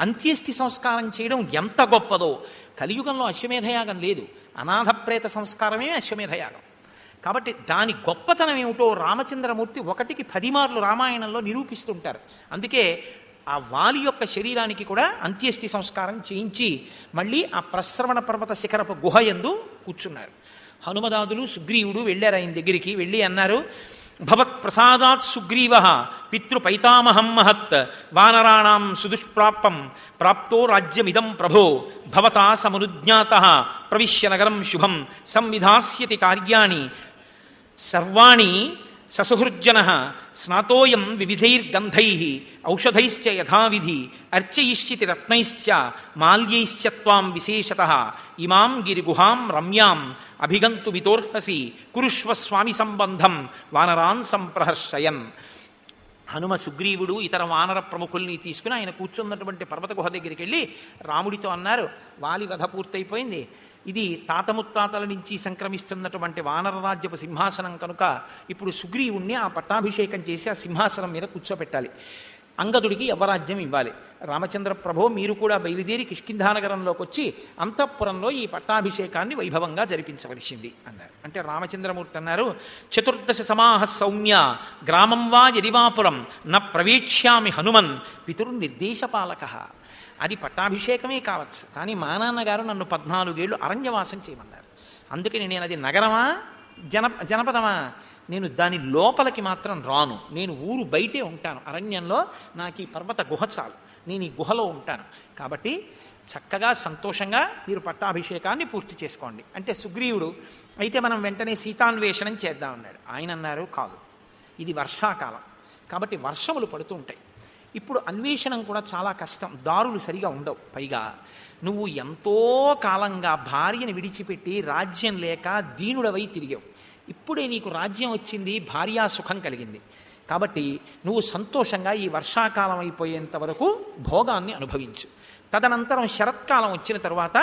అంత్యేష్టి సంస్కారం చేయడం ఎంత గొప్పదో. కలియుగంలో అశ్వమేధయాగం లేదు, అనాథ ప్రేత సంస్కారమే అశ్వమేధయాగం. కాబట్టి దాని గొప్పతనం ఏమిటో రామచంద్రమూర్తి 1కి 10 మార్లు రామాయణంలో నిరూపిస్తుంటారు. అందుకే ఆ వాలి యొక్క శరీరానికి కూడా అంత్యేష్టి సంస్కారం చేయించి మళ్ళీ ఆ ప్రశ్రవణ పర్వత శిఖరపు గుహ యందు కూర్చున్నారు. హనుమదాదులు సుగ్రీవుడు వెళ్ళారు ఆయన దగ్గరికి. వెళ్ళి అన్నారు, భవత్ ప్రసాదాత్ సుగ్రీవ పితృపైతామహం మహత్ వానరాణం సుదుష్ప్రాపం ప్రాప్తో రాజ్యమిదం ప్రభో భవతా సమునుజ్ఞాతః ప్రవిశ్య నగరం శుభం సంవిధాస్యతి కార్యాణి సర్వాణి ససుహృజ్జనః స్నాతోయం వివిధైర్గంధైః ఔషధైశ్చ యథావిధి అర్చయిష్యతి రత్నైశ్చ మాల్యైశ్చ త్వాం విశేషతః ఇమాం గిరిగుహాం రమ్యాం అభిగంతు వితోర్హసి కురుష్వ స్వామి సంబంధం వానరాన్ సంప్రహర్షయన్. హనుమ సుగ్రీవుడు ఇతర వానర ప్రముఖుల్ని తీసుకుని ఆయన కూర్చున్నటువంటి పర్వత గుహ దగ్గరికి వెళ్ళి రాముడితో అన్నారు, వాలి వధ పూర్తయిపోయింది, ఇది తాత ముత్తాతల నుంచి సంక్రమిస్తున్నటువంటి వానర రాజ్యపు సింహాసనం కనుక ఇప్పుడు సుగ్రీవుణ్ణి ఆ పట్టాభిషేకం చేసి ఆ సింహాసనం మీద కూర్చోపెట్టాలి, అంగదుడికి యవరాజ్యం ఇవ్వాలి. రామచంద్ర ప్రభో మీరు కూడా బయలుదేరి కిష్కింధానగరంలోకి వచ్చి అంతఃపురంలో ఈ పట్టాభిషేకాన్ని వైభవంగా జరిపించవలసింది అన్నారు. అంటే రామచంద్రమూర్తి అన్నారు, 14 సమాహ సౌమ్య గ్రామం వా యదివాపురం న ప్రవేక్ష్యామి హనుమన్ పితుర్నిర్దేశపాలక. అది పట్టాభిషేకమే కావచ్చు, కానీ మా నాన్నగారు నన్ను 14 ఏళ్ళు అరణ్యవాసం చేయమన్నారు. అందుకని నేను అది నగరమా జనపదమా నేను దాని లోపలికి మాత్రం రాను, నేను ఊరు బయటే ఉంటాను, అరణ్యంలో నాకు ఈ పర్వత గుహ చాలు, నేను ఈ గుహలో ఉంటాను, కాబట్టి చక్కగా సంతోషంగా మీరు పట్టాభిషేకాన్ని పూర్తి చేసుకోండి అంటే సుగ్రీవుడు అయితే మనం వెంటనే సీతాన్వేషణం చేద్దామన్నాడు. ఆయన అన్నారు కాదు, ఇది వర్షాకాలం కాబట్టి వర్షములు పడుతూ ఉంటాయి, ఇప్పుడు అన్వేషణం కూడా చాలా కష్టం, దారులు సరిగా ఉండవు, పైగా నువ్వు ఎంతో కాలంగా భార్యను విడిచిపెట్టి రాజ్యం లేక దీనుడవై తిరిగావు, ఇప్పుడే నీకు రాజ్యం వచ్చింది, భార్యా సుఖం కలిగింది, కాబట్టి నువ్వు సంతోషంగా ఈ వర్షాకాలం అయిపోయేంత వరకు భోగాన్ని అనుభవించు, తదనంతరం శరత్కాలం వచ్చిన తర్వాత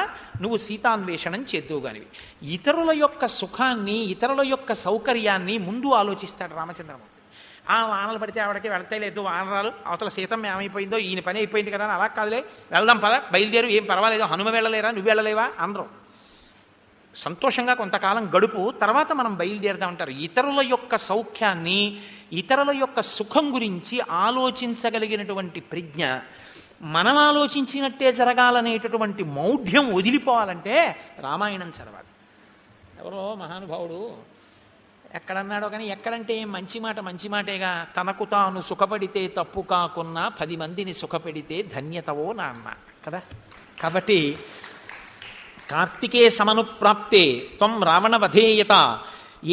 నువ్వు సీతాన్వేషణం చేద్దువుగానివి. ఇతరుల యొక్క సుఖాన్ని ఇతరుల యొక్క సౌకర్యాన్ని ముందు ఆలోచిస్తాడు రామచంద్రమూర్తి. ఆ వానలు పడితే ఆవిడకి వెళ్తాయి లేదు, వానరాలు అవతల సీతమ్మ ఏమైపోయిందో, ఈయన పని అయిపోయింది కదా అని అలా కాదులే వెళ్దాం పద బయలుదేరు, ఏం పర్వాలేదు, హనుమ వెళ్ళలేరా, నువ్వు వెళ్ళలేవా అందరం సంతోషంగా కొంతకాలం గడుపు, తర్వాత మనం బయలుదేరదామంటారు. ఇతరుల యొక్క సౌఖ్యాన్ని ఇతరుల యొక్క సుఖం గురించి ఆలోచించగలిగినటువంటి ప్రజ్ఞ, మనం ఆలోచించినట్టే జరగాలనేటటువంటి మౌఢ్యం వదిలిపోవాలంటే రామాయణం చదవాలి. ఎవరో మహానుభావుడు ఎక్కడన్నాడో కానీ, ఎక్కడంటే మంచి మాట మంచి మాటేగా, తనకు తాను సుఖపడితే తప్పు కాకున్నా 10 మందిని సుఖపెడితే ధన్యతవో నాన్న కదా. కాబట్టి కార్తికే సమనుప్రాప్తే త్వం రావణ వధేయత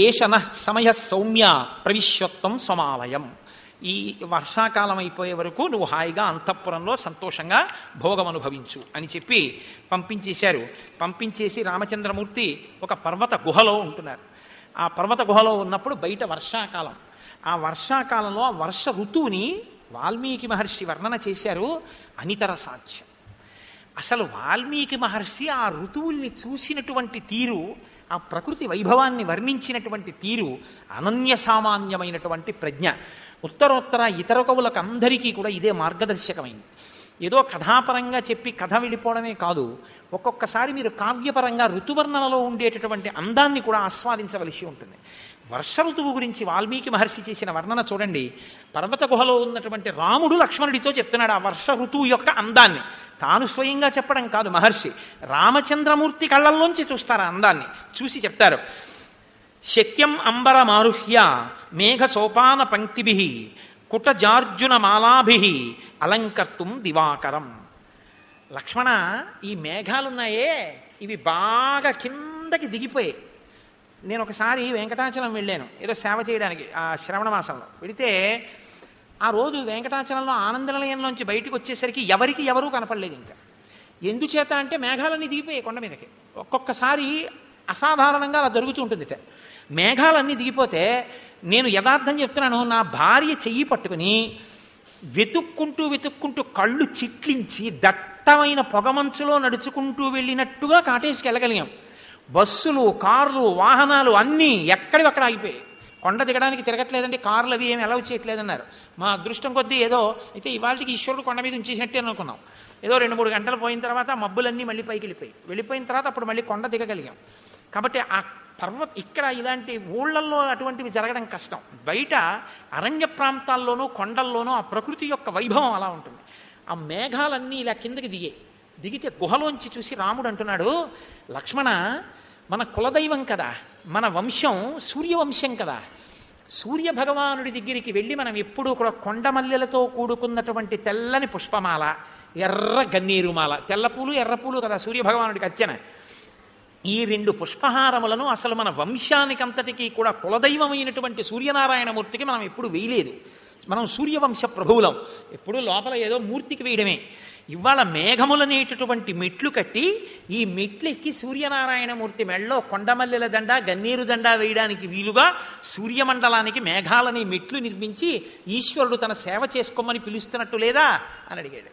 ఏషన సమయ సౌమ్య ప్రవిశ్వత్వం సమాలయం. ఈ వర్షాకాలం అయిపోయే వరకు నువ్వు హాయిగా అంతఃపురంలో సంతోషంగా భోగం అనుభవించు అని చెప్పి పంపించేశారు. పంపించేసి రామచంద్రమూర్తి ఒక పర్వత గుహలో ఉంటున్నారు. ఆ పర్వత గుహలో ఉన్నప్పుడు బయట వర్షాకాలం, ఆ వర్షాకాలంలో ఆ వర్ష ఋతువుని వాల్మీకి మహర్షి వర్ణన చేశారు. అనితర సాధ్యం. అసలు వాల్మీకి మహర్షి ఆ ఋతువుల్ని చూసినటువంటి తీరు, ఆ ప్రకృతి వైభవాన్ని వర్ణించినటువంటి తీరు అనన్య సామాన్యమైనటువంటి ప్రజ్ఞ. ఉత్తరోత్తర ఇతర కవులకు అందరికీ కూడా ఇదే మార్గదర్శకమైంది. ఏదో కథాపరంగా చెప్పి కథ వెళ్ళిపోవడమే కాదు, ఒక్కొక్కసారి మీరు కావ్యపరంగా ఋతువర్ణనలో ఉండేటటువంటి అందాన్ని కూడా ఆస్వాదించవలసి ఉంటుంది. వర్ష ఋతువు గురించి వాల్మీకి మహర్షి చేసిన వర్ణన చూడండి. పర్వత గుహలో ఉన్నటువంటి రాముడు లక్ష్మణుడితో చెప్తున్నాడు ఆ వర్ష ఋతువు యొక్క అందాన్ని. తాను స్వయంగా చెప్పడం కాదు మహర్షి, రామచంద్రమూర్తి కళ్ళల్లోంచి చూస్తారు ఆ అందాన్ని, చూసి చెప్తారు. శక్యం అంబరమారుహ్య మేఘ సోపాన పంక్తిభి కుటజార్జున మాలాభి అలంకర్తుం దివాకరం. లక్ష్మణ, ఈ మేఘాలున్నాయే ఇవి బాగా కిందకి దిగిపోయాయి. నేను ఒకసారి వెంకటాచలం వెళ్ళాను ఏదో సేవ చేయడానికి, ఆ శ్రవణ మాసంలో వెళితే ఆ రోజు వెంకటాచలంలో ఆనందనిలయంలోంచి బయటకు వచ్చేసరికి ఎవరికి ఎవరూ కనపడలేదు. ఇంకా ఎందుచేత అంటే మేఘాలన్నీ దిగిపోయాయి కొండ మీదకి. ఒక్కొక్కసారి అసాధారణంగా అలా జరుగుతూ ఉంటుంది. మేఘాలన్నీ దిగిపోతే నేను యథార్థం చెప్తున్నాను, నా భార్య చెయ్యి పట్టుకుని వెతుక్కుంటూ కళ్ళు చిట్లించి దట్టమైన పొగమంచులో నడుచుకుంటూ వెళ్ళినట్టుగా కాటేసుకు వెళ్ళగలిగాం. బస్సులు, కార్లు, వాహనాలు అన్నీ ఎక్కడివక్కడ ఆగిపోయాయి. కొండ దిగడానికి తిరగట్లేదంటే కార్లు అవి ఏమి అలౌ చేయట్లేదన్నారు. మా అదృష్టం కొద్దీ ఏదో అయితే ఇవాళకి ఈశ్వరుడు కొండ మీద ఉంచేసినట్టే అనుకున్నాం. ఏదో 2-3 గంటలు పోయిన తర్వాత మబ్బులన్నీ మళ్ళీ పైకి వెళ్ళిపోయిన తర్వాత అప్పుడు మళ్ళీ కొండ దిగగలిగాం. కాబట్టి ఆ ఇక్కడ ఇలాంటి ఊళ్ళల్లో అటువంటివి జరగడం కష్టం. బయట అరణ్య ప్రాంతాల్లోనూ కొండల్లోనూ ఆ ప్రకృతి యొక్క వైభవం అలా ఉంటుంది. ఆ మేఘాలన్నీ ఇలా కిందకి దిగితే గుహలోంచి చూసి రాముడు అంటున్నాడు, లక్ష్మణ, మన కులదైవం కదా, మన వంశం సూర్యవంశం కదా, సూర్య భగవానుడి దగ్గరికి వెళ్ళి మనం ఎప్పుడూ కూడా కొండమల్లెలతో కూడుకున్నటువంటి తెల్లని పుష్పమాల, ఎర్ర గన్నేరుమాల, తెల్లపూలు ఎర్రపూలు కదా సూర్యభగవానుడికి అర్చన, ఈ 2 పుష్పహారములను అసలు మన వంశానికంతటికీ కూడా కులదైవమైనటువంటి సూర్యనారాయణమూర్తికి మనం ఎప్పుడు వేయలేదు. మనం సూర్యవంశ ప్రభువులం, ఎప్పుడూ లోపల ఏదో మూర్తికి వేయడమే. ఇవాళ మేఘములనేటటువంటి మెట్లు కట్టి ఈ మెట్లెక్కి సూర్యనారాయణమూర్తి మెళ్ళలో కొండమల్లెల దండ, గన్నేరు దండ వేయడానికి వీలుగా సూర్యమండలానికి మేఘాలని మెట్లు నిర్మించి ఈశ్వరుడు తన సేవ చేసుకోమని పిలుస్తున్నట్టు లేదా అని అడిగాడు.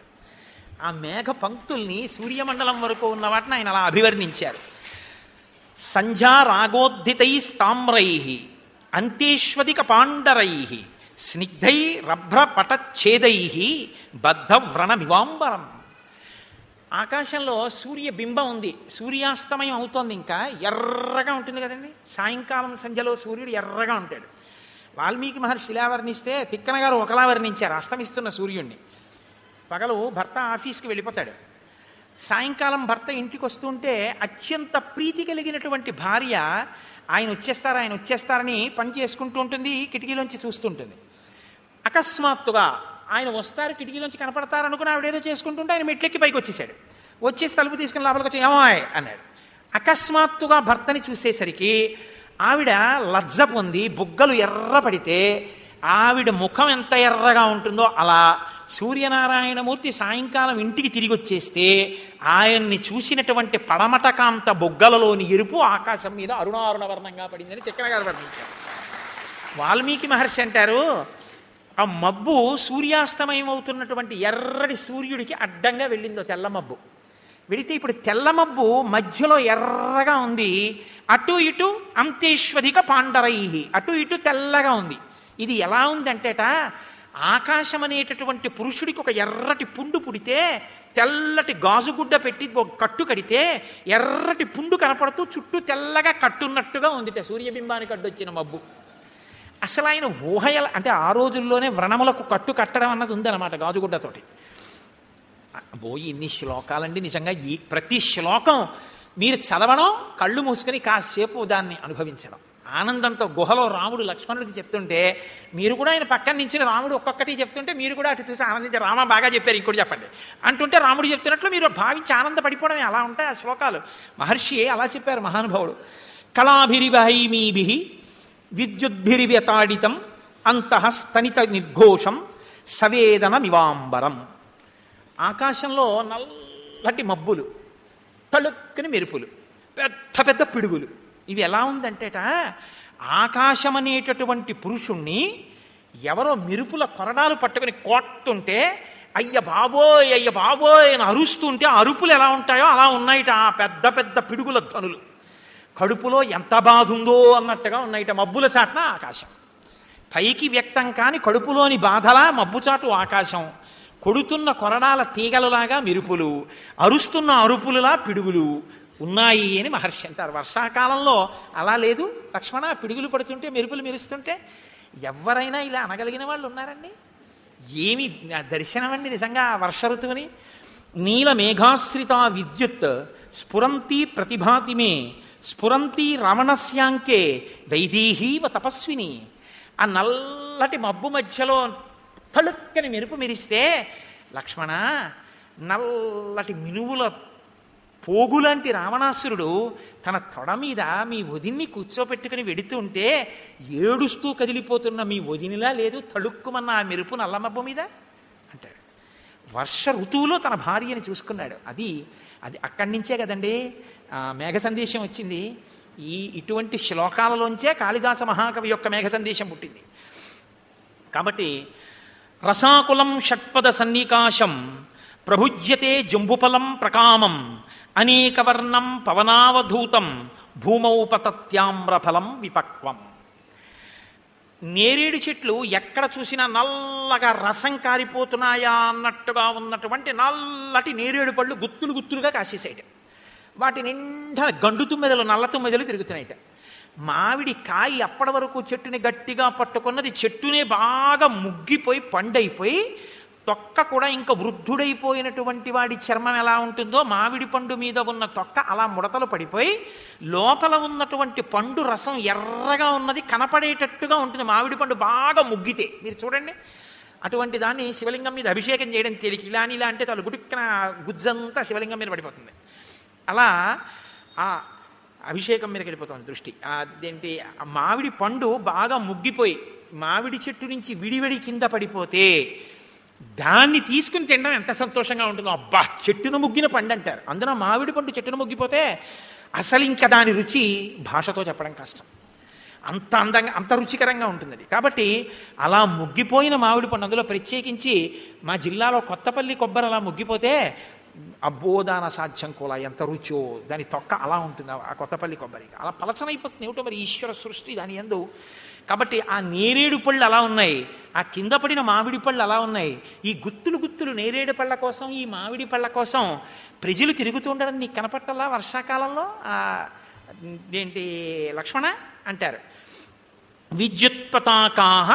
ఆ మేఘ పంక్తుల్ని సూర్యమండలం వరకు ఉన్న వాటిని ఆయన అలా అభివర్ణించారు. సంధ్యా రాగోద్ధితైస్తామ్రై అంతేష్వదిక పాండరై స్నిగ్ధై రభ్రపటచ్ఛేదై బద్ధవ్రణమివాంబరం. ఆకాశంలో సూర్యబింబం ఉంది, సూర్యాస్తమయం అవుతోంది, ఇంకా ఎర్రగా ఉంటుంది కదండి. సాయంకాలం సంధ్యలో సూర్యుడు ఎర్రగా ఉంటాడు. వాల్మీకి మహర్షి ఇలా వర్ణిస్తే తిక్కన గారు ఒకలా వర్ణించారు అస్తమిస్తున్న సూర్యుడిని. పగలు భర్త ఆఫీస్కి వెళ్ళిపోతాడు, సాయంకాలం భర్త ఇంటికి వస్తుంటే అత్యంత ప్రీతి కలిగినటువంటి భార్య ఆయన వచ్చేస్తారని పని చేసుకుంటూ ఉంటుంది, కిటికీలోంచి చూస్తుంటుంది. అకస్మాత్తుగా ఆయన వస్తారు, కిటికీలోంచి కనపడతారు అనుకుని ఆవిడ ఏదో చేసుకుంటుంటే ఆయన మెట్లెక్కి పైకి వచ్చేసి తలుపు తీసుకుని లోపలికి వచ్చి ఏమాయ్ అన్నాడు. అకస్మాత్తుగా భర్తని చూసేసరికి ఆవిడ లజ్జ పొంది బుగ్గలు ఎర్రపడితే ఆవిడ ముఖం ఎంత ఎర్రగా ఉంటుందో అలా సూర్యనారాయణమూర్తి సాయంకాలం ఇంటికి తిరిగి వచ్చేస్తే ఆయన్ని చూసినటువంటి పడమటకాంత బొగ్గలలోని ఎరుపు ఆకాశం మీద అరుణారుణ వర్ణంగా పడిందని తిక్కన గారు వర్ణించారు. వాల్మీకి మహర్షి అంటారు, ఆ మబ్బు సూర్యాస్తమయం అవుతున్నటువంటి ఎర్రటి సూర్యుడికి అడ్డంగా వెళ్ళిందో తెల్ల మబ్బు. వెళితే ఇప్పుడు తెల్ల మబ్బు మధ్యలో ఎర్రగా ఉంది, అటు ఇటు అంతేష్వధిక పాండరై, అటు ఇటు తెల్లగా ఉంది. ఇది ఎలా ఉందంటేట, ఆకాశం అనేటటువంటి పురుషుడికి ఒక ఎర్రటి పుండు పుడితే తెల్లటి గాజుగుడ్డ పెట్టి ఒక కట్టు కడితే ఎర్రటి పుండు కనపడుతూ చుట్టూ తెల్లగా కట్టున్నట్టుగా ఉందిట సూర్యబింబానికి అడ్డొచ్చిన మబ్బు. అసలు ఆయన ఊహయల అంటే ఆ రోజుల్లోనే వ్రణములకు కట్టు కట్టడం అన్నది ఉందన్నమాట గాజుగుడ్డతోటి. ఇన్ని శ్లోకాలండి నిజంగా. ప్రతి శ్లోకం మీరు చదవడం, కళ్ళు మూసుకొని కాసేపు దాన్ని అనుభవించడం, ఆనందంతో. గుహలో రాముడు లక్ష్మణుడికి చెప్తుంటే మీరు కూడా ఆయన పక్కన నుంచి రాముడు ఒక్కొక్కటి చెప్తుంటే మీరు కూడా అటు చూసి ఆనందించి రామ బాగా చెప్పారు ఇంకోటి చెప్పండి అంటుంటే రాముడు చెప్తున్నట్లు మీరు భావించి ఆనందపడిపోవడమే. అలా ఉంటాయి ఆ శ్లోకాలు. మహర్షి అలా చెప్పారు మహానుభావుడు. కళాభిరివహైమీభి విద్యుద్భిరివ్యతాడితం అంతః స్తనిత నిర్ఘోషం సవేదన మివాంబరం. ఆకాశంలో నల్లటి మబ్బులు, తళుక్కుని మెరుపులు, పెద్ద పెద్ద పిడుగులు. ఇవి ఎలా ఉందంటేట, ఆకాశం అనేటటువంటి పురుషుణ్ణి ఎవరో మెరుపుల కొరడాలు పట్టుకుని కొట్టుంటే అయ్య బాబోయ్ అని అరుస్తుంటే అరుపులు ఎలా ఉంటాయో అలా ఉన్నాయిట ఆ పెద్ద పెద్ద పిడుగుల ధ్వనులు. కడుపులో ఎంత బాధ ఉందో అన్నట్టుగా ఉన్నాయిట మబ్బుల చాటున ఆకాశం. పైకి వ్యక్తం కాని కడుపులోని బాధలా మబ్బుచాటు ఆకాశం, కొడుతున్న కొరడాల తీగలులాగా మెరుపులు, అరుస్తున్న అరుపులులా పిడుగులు ఉన్నాయి అని మహర్షి అంటారు. వర్షాకాలంలో అలా లేదు లక్ష్మణ, పిడుగులు పడుతుంటే మెరుపులు మెరుస్తుంటే. ఎవరైనా ఇలా అనగలిగిన వాళ్ళు ఉన్నారండి? ఏమి దర్శనం అండి నిజంగా వర్ష ఋతువుని. నీల మేఘాశ్రిత విద్యుత్ స్ఫురంతి ప్రతిభాతిమే స్ఫురంతి రమణస్యాంకే వైదేహీవ తపస్విని. ఆ నల్లటి మబ్బు మధ్యలో తళుక్కని మెరుపు మెరిస్తే లక్ష్మణ, నల్లటి మినువుల పోగులాంటి రావణాసురుడు తన తొడ మీద మీ వదిన్ని కూర్చోపెట్టుకుని వెడుతుంటే ఏడుస్తూ కదిలిపోతున్న మీ వదినిలా లేదు తళుక్కుమన్న ఆ మెరుపు నల్లమబ్బు మీద అంటాడు. వర్ష ఋతువులో తన భార్యని చూసుకున్నాడు. అది అక్కడి నుంచే కదండి మేఘ సందేశం వచ్చింది. ఇటువంటి శ్లోకాలలోంచే కాళిదాస మహాకవి యొక్క మేఘ సందేశం పుట్టింది. కాబట్టి రసాకులం షట్పద సన్నికాశం ప్రభుజ్యతే జంబుఫలం ప్రకామం అనేకవర్ణం పవనావధూతం భూమౌపతత్యామ్రఫలం విపక్వం. నేరేడు చెట్లు ఎక్కడ చూసినా నల్లగా రసం కారిపోతున్నాయా అన్నట్టుగా ఉన్నటువంటి నల్లటి నేరేడు పళ్ళు గుత్తులు గుత్తులుగా కాసేసాయిట. వాటి నిండా గండు తుమ్మెదలు, నల్ల తుమ్మెదలు తిరుగుతున్నాయిట. మామిడి కాయ అప్పటి వరకు చెట్టుని గట్టిగా పట్టుకున్నది చెట్టునే బాగా ముగ్గిపోయి పండైపోయి తొక్క కూడా ఇంకా వృద్ధుడైపోయినటువంటి వాడి చర్మం ఎలా ఉంటుందో మామిడి పండు మీద ఉన్న తొక్క అలా ముడతలు పడిపోయి లోపల ఉన్నటువంటి పండు రసం ఎర్రగా ఉన్నది కనపడేటట్టుగా ఉంటుంది. మామిడి పండు బాగా ముగ్గితే మీరు చూడండి. అటువంటి దాన్ని శివలింగం మీద అభిషేకం చేయడం తేలిక. ఇలా అంటే తను గుడిక్కిన గుజ్జంతా శివలింగం మీద పడిపోతుంది. అలా ఆ అభిషేకం మీదకి వెళ్ళిపోతుంది దృష్టి. అదేంటి, మామిడి పండు బాగా ముగ్గిపోయి మామిడి చెట్టు నుంచి విడివిడి కింద పడిపోతే దాన్ని తీసుకుని తినడం ఎంత సంతోషంగా ఉంటుందో. అబ్బా, చెట్టును ముగ్గిన పండు అంటారు. అందున మామిడి పండు చెట్టును ముగ్గిపోతే అసలు ఇంకా దాని రుచి భాషతో చెప్పడం కష్టం. అంత అందంగా అంత రుచికరంగా ఉంటుంది. కాబట్టి అలా ముగ్గిపోయిన మామిడి పండు, అందులో ప్రత్యేకించి మా జిల్లాలో కొత్తపల్లి కొబ్బరి అలా ముగ్గిపోతే అబ్బోదాన సాధ్యం కూడా ఎంత రుచో. దాని తొక్క అలా ఉంటుంది ఆ కొత్తపల్లి కొబ్బరి. అలా పలచనైపోతుంది ఏమిటో మరి ఈశ్వర సృష్టి దాని యందు. కాబట్టి ఆ నేరేడు పళ్ళు అలా ఉన్నాయి, ఆ కింద పడిన మామిడి పళ్ళు అలా ఉన్నాయి. ఈ గుత్తులు గుత్తులు నేరేడు పళ్ళ కోసం, ఈ మామిడి పళ్ళ కోసం ప్రజలు తిరుగుతూ ఉండడం నీకు కనపట్టలా వర్షాకాలంలో? ఏంటి లక్ష్మణ అంటారు. విద్యుత్పతాకాః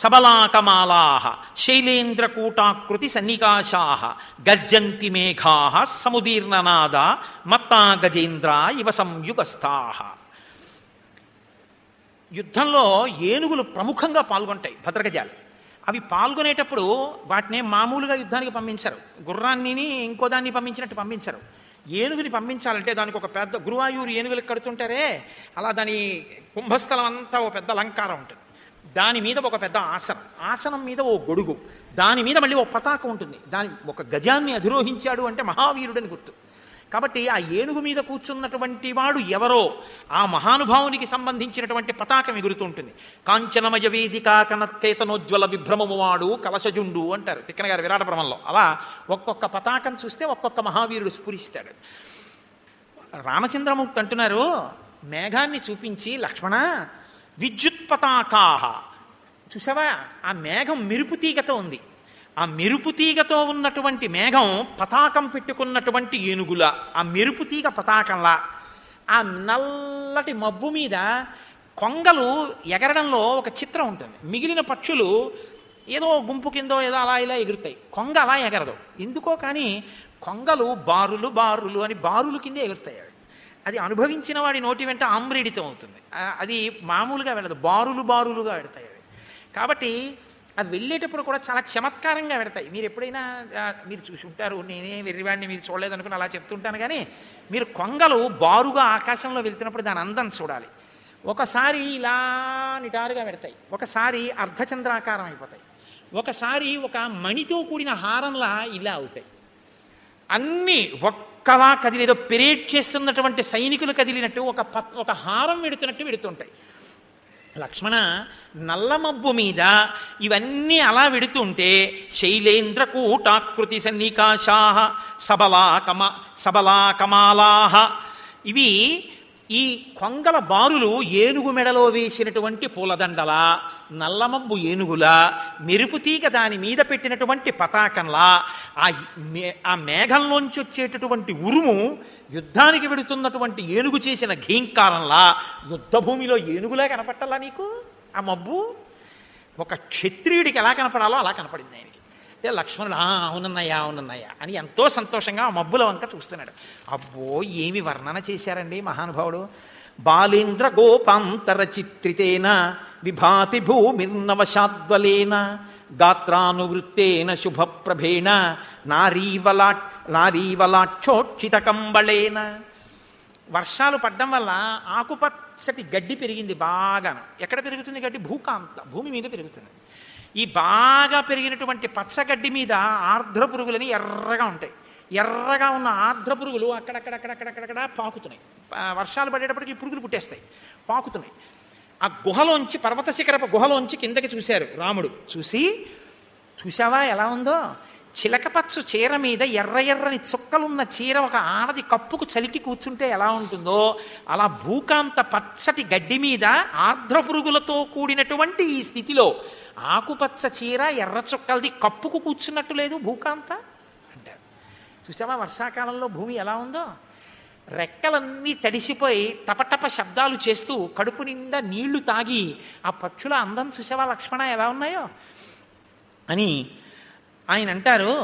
సబలాకమాలాః శైలేంద్రకూటాకృతి సన్నికాశాః గర్జంతి మేఘాః సముదీర్ణనాదా మత్తా గజేంద్ర ఇవ సంయుగస్థాః. యుద్ధంలో ఏనుగులు ప్రముఖంగా పాల్గొంటాయి, భద్రగజాలు. అవి పాల్గొనేటప్పుడు వాటిని మామూలుగా యుద్ధానికి పంపించరు, గుర్రాన్ని ఇంకో దాన్ని పంపించినట్టు పంపించరు. ఏనుగుని పంపించాలంటే దానికి ఒక పెద్ద గురువాయూరు ఏనుగులకు కడుతుంటారే, అలా దాని కుంభస్థలం అంతా ఓ పెద్ద అలంకారం ఉంటుంది. దాని మీద ఒక పెద్ద ఆసనం, ఆసనం మీద ఓ గొడుగు, దాని మీద మళ్ళీ ఓ పతాకం ఉంటుంది. దాని ఒక గజాన్ని అధిరోహించాడు అంటే మహావీరుడని గుర్తు. కాబట్టి ఆ ఏనుగు మీద కూర్చున్నటువంటి వాడు ఎవరో ఆ మహానుభావునికి సంబంధించినటువంటి పతాకం ఎగురుతూ ఉంటుంది. కాంచనమయ వేదిక కనత్కేతనోజ్వల విభ్రమము వాడు కలశజుండు అంటారు తిక్కన గారు విరాటపురమంలో. అలా ఒక్కొక్క పతాకం చూస్తే ఒక్కొక్క మహావీరుడు స్ఫురిస్తాడు. రామచంద్రమూర్తి అంటున్నారు, మేఘాన్ని చూపించి, లక్ష్మణ విద్యుత్ పతాకాహ, చూసావా ఆ మేఘం మెరుపు తీగతో ఉంది, ఆ మెరుపు తీగతో ఉన్నటువంటి మేఘం పతాకం పెట్టుకున్నటువంటి ఏనుగుల, ఆ మెరుపు తీగ పతాకంలా, ఆ నల్లటి మబ్బు మీద కొంగలు ఎగరడంలో ఒక చిత్రం ఉంటుంది. మిగిలిన పక్షులు ఏదో గుంపు కిందో ఏదో అలా ఇలా ఎగురుతాయి, కొంగ అలా ఎగరదు ఎందుకో. కానీ కొంగలు బారులు బారులు అని బారులు కిందే ఎగురుతాయి. అది అనుభవించిన వాడి నోటి వెంట ఆమ్రేడితం అవుతుంది, అది మామూలుగా వెళ్ళదు, బారులు బారులుగా వెడతాయి అవి. కాబట్టి అవి వెళ్ళేటప్పుడు కూడా చాలా చమత్కారంగా పెడతాయి. మీరు ఎప్పుడైనా మీరు చూసి ఉంటారు, నేనే వెర్రివాడిని మీరు చూడలేదనుకుని అలా చెప్తుంటాను. కానీ మీరు కొంగలు బారుగా ఆకాశంలో వెళ్తున్నప్పుడు దాని అందం చూడాలి. ఒకసారి ఇలా నిటారుగా పెడతాయి, ఒకసారి అర్ధచంద్రాకారం అయిపోతాయి, ఒకసారి ఒక మణితో కూడిన హారంలా ఇలా అవుతాయి. అన్నీ ఒక్కలా కదిలి, ఏదో పెరేడ్ చేస్తున్నటువంటి సైనికులు కదిలినట్టు ఒక హారం వెడుతున్నట్టు వెడుతుంటాయి. లక్ష్మణ నల్లమబ్బు మీద ఇవన్నీ అలా వెడుతుంటే శైలేంద్రకూటాకృతి సన్నికాశాహ సబలా కమాలాహ, ఇవి ఈ కొంగల బారులు ఏనుగు మెడలో వేసినటువంటి పూలదండల, నల్లమబ్బు ఏనుగుల, మెరుపుతీగ దాని మీద పెట్టినటువంటి పతాకంలా, ఆ మేఘంలోంచి వచ్చేటటువంటి ఉరుము యుద్ధానికి వెడుతున్నటువంటి ఏనుగు చేసిన ఘీంకారంలా యుద్ధభూమిలో ఏనుగులా కనపట్టాలా నీకు ఆ మబ్బు? ఒక క్షత్రియుడికి ఎలా కనపడాలో అలా కనపడింది ఆయనకి. అంటే లక్ష్మణుడు అవునన్నయ్యా అవునన్నయ్యా అని ఎంతో సంతోషంగా ఆ మబ్బుల వంక చూస్తున్నాడు. అబ్బో ఏమి వర్ణన చేశారండి మహానుభావుడు. బాలేంద్ర గోపాంతర చిత్రితేన విభాతి భూమిర్నవశాద్వలేన గాత్రానువృత్తేన శుభప్రభేణ నారీవలాక్షోక్షిత కంబళేన. వర్షాలు పడ్డం వల్ల ఆకుపచ్చటి గడ్డి పెరిగింది బాగాను. ఎక్కడ పెరుగుతుంది గడ్డి? భూమి మీద పెరుగుతుంది. ఈ బాగా పెరిగినటువంటి పచ్చగడ్డి మీద ఆర్ద్ర పురుగులని ఎర్రగా ఉంటాయి. ఎర్రగా ఉన్న ఆర్ద్ర పురుగులు అక్కడక్కడక్కడక్కడక్కడ పాకుతున్నాయి. వర్షాలు పడేటప్పటికి ఈ పురుగులు పుట్టేస్తాయి, పాకుతున్నాయి. ఆ గుహలోంచి, పర్వత శిఖరపు గుహలోంచి కిందకి చూశారు రాముడు. చూసావా ఎలా ఉందో? చిలకపచ్చు చీర మీద ఎర్రని చుక్కలున్న చీర ఒక ఆడది కప్పుకు చలికి కూర్చుంటే ఎలా ఉంటుందో అలా భూకాంత పచ్చటి గడ్డి మీద ఆర్ద్ర పురుగులతో కూడినటువంటి ఈ స్థితిలో ఆకుపచ్చ చీర ఎర్ర చుక్కలది కప్పుకు కూర్చున్నట్టు లేదు భూకాంత అంటారు. చూసావా వర్షాకాలంలో భూమి ఎలా ఉందో? రెక్కలన్నీ తడిసిపోయి టపటప శబ్దాలు చేస్తూ కడుపు నిండా నీళ్లు తాగి ఆ పక్షుల అందం చూసావా లక్ష్మణ ఎలా ఉన్నాయో అని ఆయన అంటారు.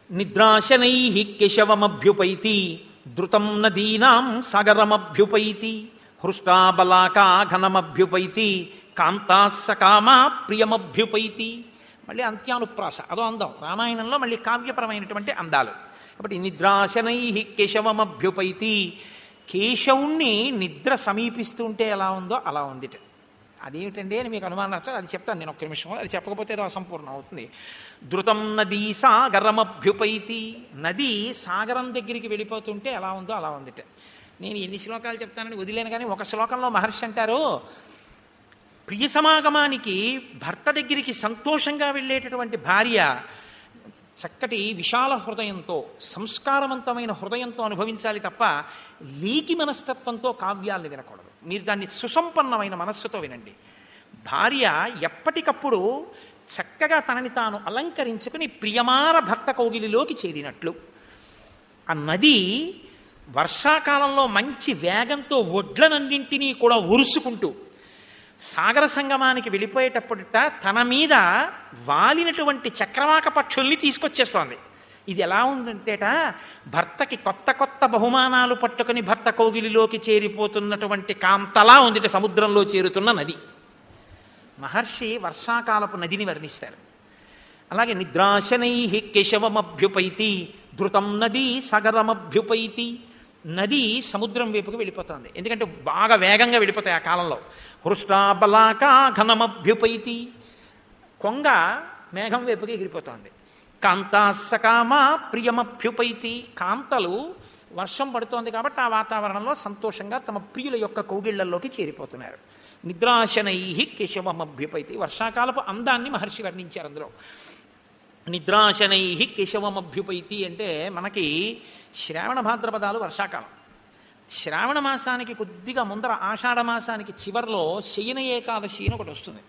నిద్రాశనై కేశవమభ్యుపైతి ధృతం నదీనాం సాగరమభ్యుపైతి హృష్టాబలాకా ఘనమభ్యుపైతి కాంతా సకామా ప్రియమభ్యుపైతి. మళ్ళీ అంత్యానుప్రాస, అదో అందం. రామాయణంలో మళ్ళీ కావ్యపరమైనటువంటి అందాలు. కాబట్టి నిద్రాశనై కేశవమభ్యుపైతి, కేశవుణ్ణి నిద్ర సమీపిస్తుంటే ఎలా ఉందో అలా ఉంది. అదేమిటండి అని మీకు అనుమానం వచ్చారు, అది చెప్తాను నేను ఒక్క నిమిషం. అది చెప్పకపోతే ఏదో అసంపూర్ణం అవుతుంది. ధృతం నదీ సాగరమభ్యుపైతి, నది సాగరం దగ్గరికి వెళ్ళిపోతుంటే ఎలా ఉందో అలా ఉందిట. నేను ఎన్ని శ్లోకాలు చెప్తానని వదిలేను. కానీ ఒక శ్లోకంలో మహర్షి అంటారు, ప్రియ సమాగమానికి భర్త దగ్గరికి సంతోషంగా వెళ్ళేటటువంటి భార్య చక్కటి విశాల హృదయంతో, సంస్కారవంతమైన హృదయంతో అనుభవించాలి తప్ప లీకి మనస్తత్వంతో కావ్యాల్ని వినకూడదు. మీరు దాన్ని సుసంపన్నమైన మనస్సుతో వినండి. భార్య ఎప్పటికప్పుడు చక్కగా తనని తాను అలంకరించుకుని ప్రియమార భర్త కౌగిలిలోకి చేరినట్లు. ఆ నది వర్షాకాలంలో మంచి వేగంతో ఒడ్లనన్నింటినీ కూడా ఉరుసుకుంటూ సాగర సంగమానికి వెళ్ళిపోయేటప్పుడట తన మీద వాలినటువంటి చక్రవాక పక్షుల్ని తీసుకొచ్చేస్తోంది. ఇది ఎలా ఉందంటేట భర్తకి కొత్త కొత్త బహుమానాలు పట్టుకుని భర్త కౌగిలిలోకి చేరిపోతున్నటువంటి కాంతలా ఉంది సముద్రంలో చేరుతున్న నది. మహర్షి వర్షాకాలపు నదిని వర్ణిస్తారు. అలాగే నిద్రాశనై కేశవమభ్యుపైతి ధృతం నది సగరమభ్యుపైతి. నది సముద్రం వైపుకి వెళ్ళిపోతుంది, ఎందుకంటే బాగా వేగంగా వెళ్ళిపోతాయి ఆ కాలంలో. హృష్టాబలాకా ఘనమభ్యుపైతి. కొంగ మేఘం వైపుకి ఎగిరిపోతుంది. కాంతాసకామ ప్రియమభ్యుపైతి. కాంతలు వర్షం పడుతోంది కాబట్టి ఆ వాతావరణంలో సంతోషంగా తమ ప్రియుల యొక్క కౌగిళ్లలోకి చేరిపోతున్నారు. నిద్రాశనై కేశవమభ్యుపైతి. వర్షాకాలపు అందాన్ని మహర్షి వర్ణించారు అందులో. నిద్రాశనై కేశవమభ్యుపైతి అంటే మనకి శ్రావణ భాద్రపదాలు వర్షాకాలం. శ్రావణ మాసానికి కొద్దిగా ముందర ఆషాఢ మాసానికి చివరిలో శయన ఏకాదశి అని ఒకటి వస్తుంది.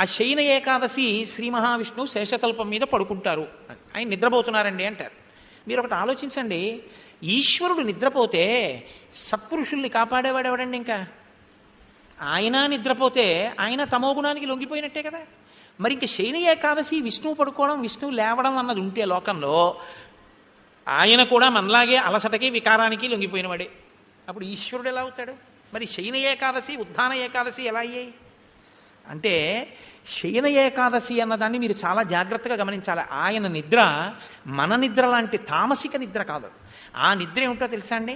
ఆ శయన ఏకాదశి శ్రీ మహావిష్ణువు శేషతల్పం మీద పడుకుంటారు, ఆయన నిద్రపోతున్నారండి అంటారు. మీరు ఒకటి ఆలోచించండి, ఈశ్వరుడు నిద్రపోతే సత్పురుషుల్ని కాపాడేవాడు ఎవడండి? ఇంకా ఆయన నిద్రపోతే ఆయన తమో గుణానికి లొంగిపోయినట్టే కదా. మరి ఇంక శయన ఏకాదశి విష్ణువు పడుకోవడం విష్ణువు లేవడం అన్నది ఉంటే లోకంలో ఆయన కూడా మనలాగే అలసటకి వికారానికి లొంగిపోయినవాడే. అప్పుడు ఈశ్వరుడు ఎలా అవుతాడు? మరి శయన ఏకాదశి ఉద్ధాన ఏకాదశి ఎలా అయ్యాయి అంటే, శయన ఏకాదశి అన్నదాన్ని మీరు చాలా జాగ్రత్తగా గమనించాలి. ఆయన నిద్ర మన నిద్ర లాంటి తామసిక నిద్ర కాదు. ఆ నిద్ర ఏమిటో తెలుసా అండి?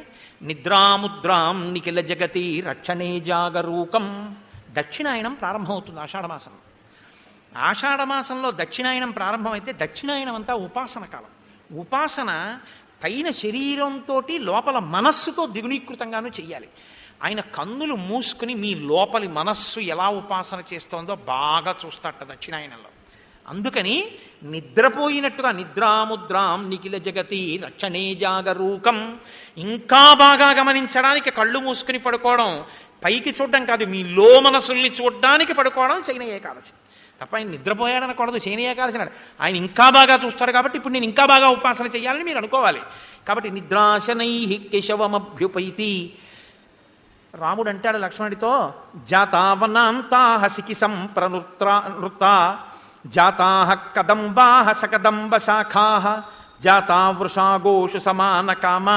నిద్రాముద్రాం నిఖిల జగతి రక్షణే జాగరూకం. దక్షిణాయనం ప్రారంభమవుతుంది ఆషాఢమాసంలో. ఆషాఢమాసంలో దక్షిణాయనం ప్రారంభమైతే దక్షిణాయనం అంతా ఉపాసన కాలం. ఉపాసన పైన శరీరంతో లోపల మనస్సుతో ద్విగుణీకృతంగానూ చెయ్యాలి. ఆయన కన్నులు మూసుకుని మీ లోపలి మనస్సు ఎలా ఉపాసన చేస్తోందో బాగా చూస్తాట దక్షిణాయనంలో. అందుకని నిద్రపోయినట్టుగా నిద్రాముద్రాం నిఖిల జగతి రక్షణే జాగరూకం, ఇంకా బాగా గమనించడానికి కళ్ళు మూసుకుని పడుకోవడం, పైకి చూడడం కాదు, మీ లో మనసుల్ని చూడడానికి పడుకోవడం శయన ఏకాదశి. తప్ప ఆయన నిద్రపోయాడనకూడదు. శయన ఏకాదశి నాడు ఆయన ఇంకా బాగా చూస్తాడు కాబట్టి ఇప్పుడు నేను ఇంకా బాగా ఉపాసన చేయాలని మీరు అనుకోవాలి. కాబట్టి నిద్రాశనై కేశవమభ్యుపైతి. రాముడు అంటాడు లక్ష్మణుడితో, జాతావనాంతాహ సికి సంప్రనృత జాతాహ కదంబాహ సకదంబ శాఖాః జాతా వృషాగోషు సమాన కామ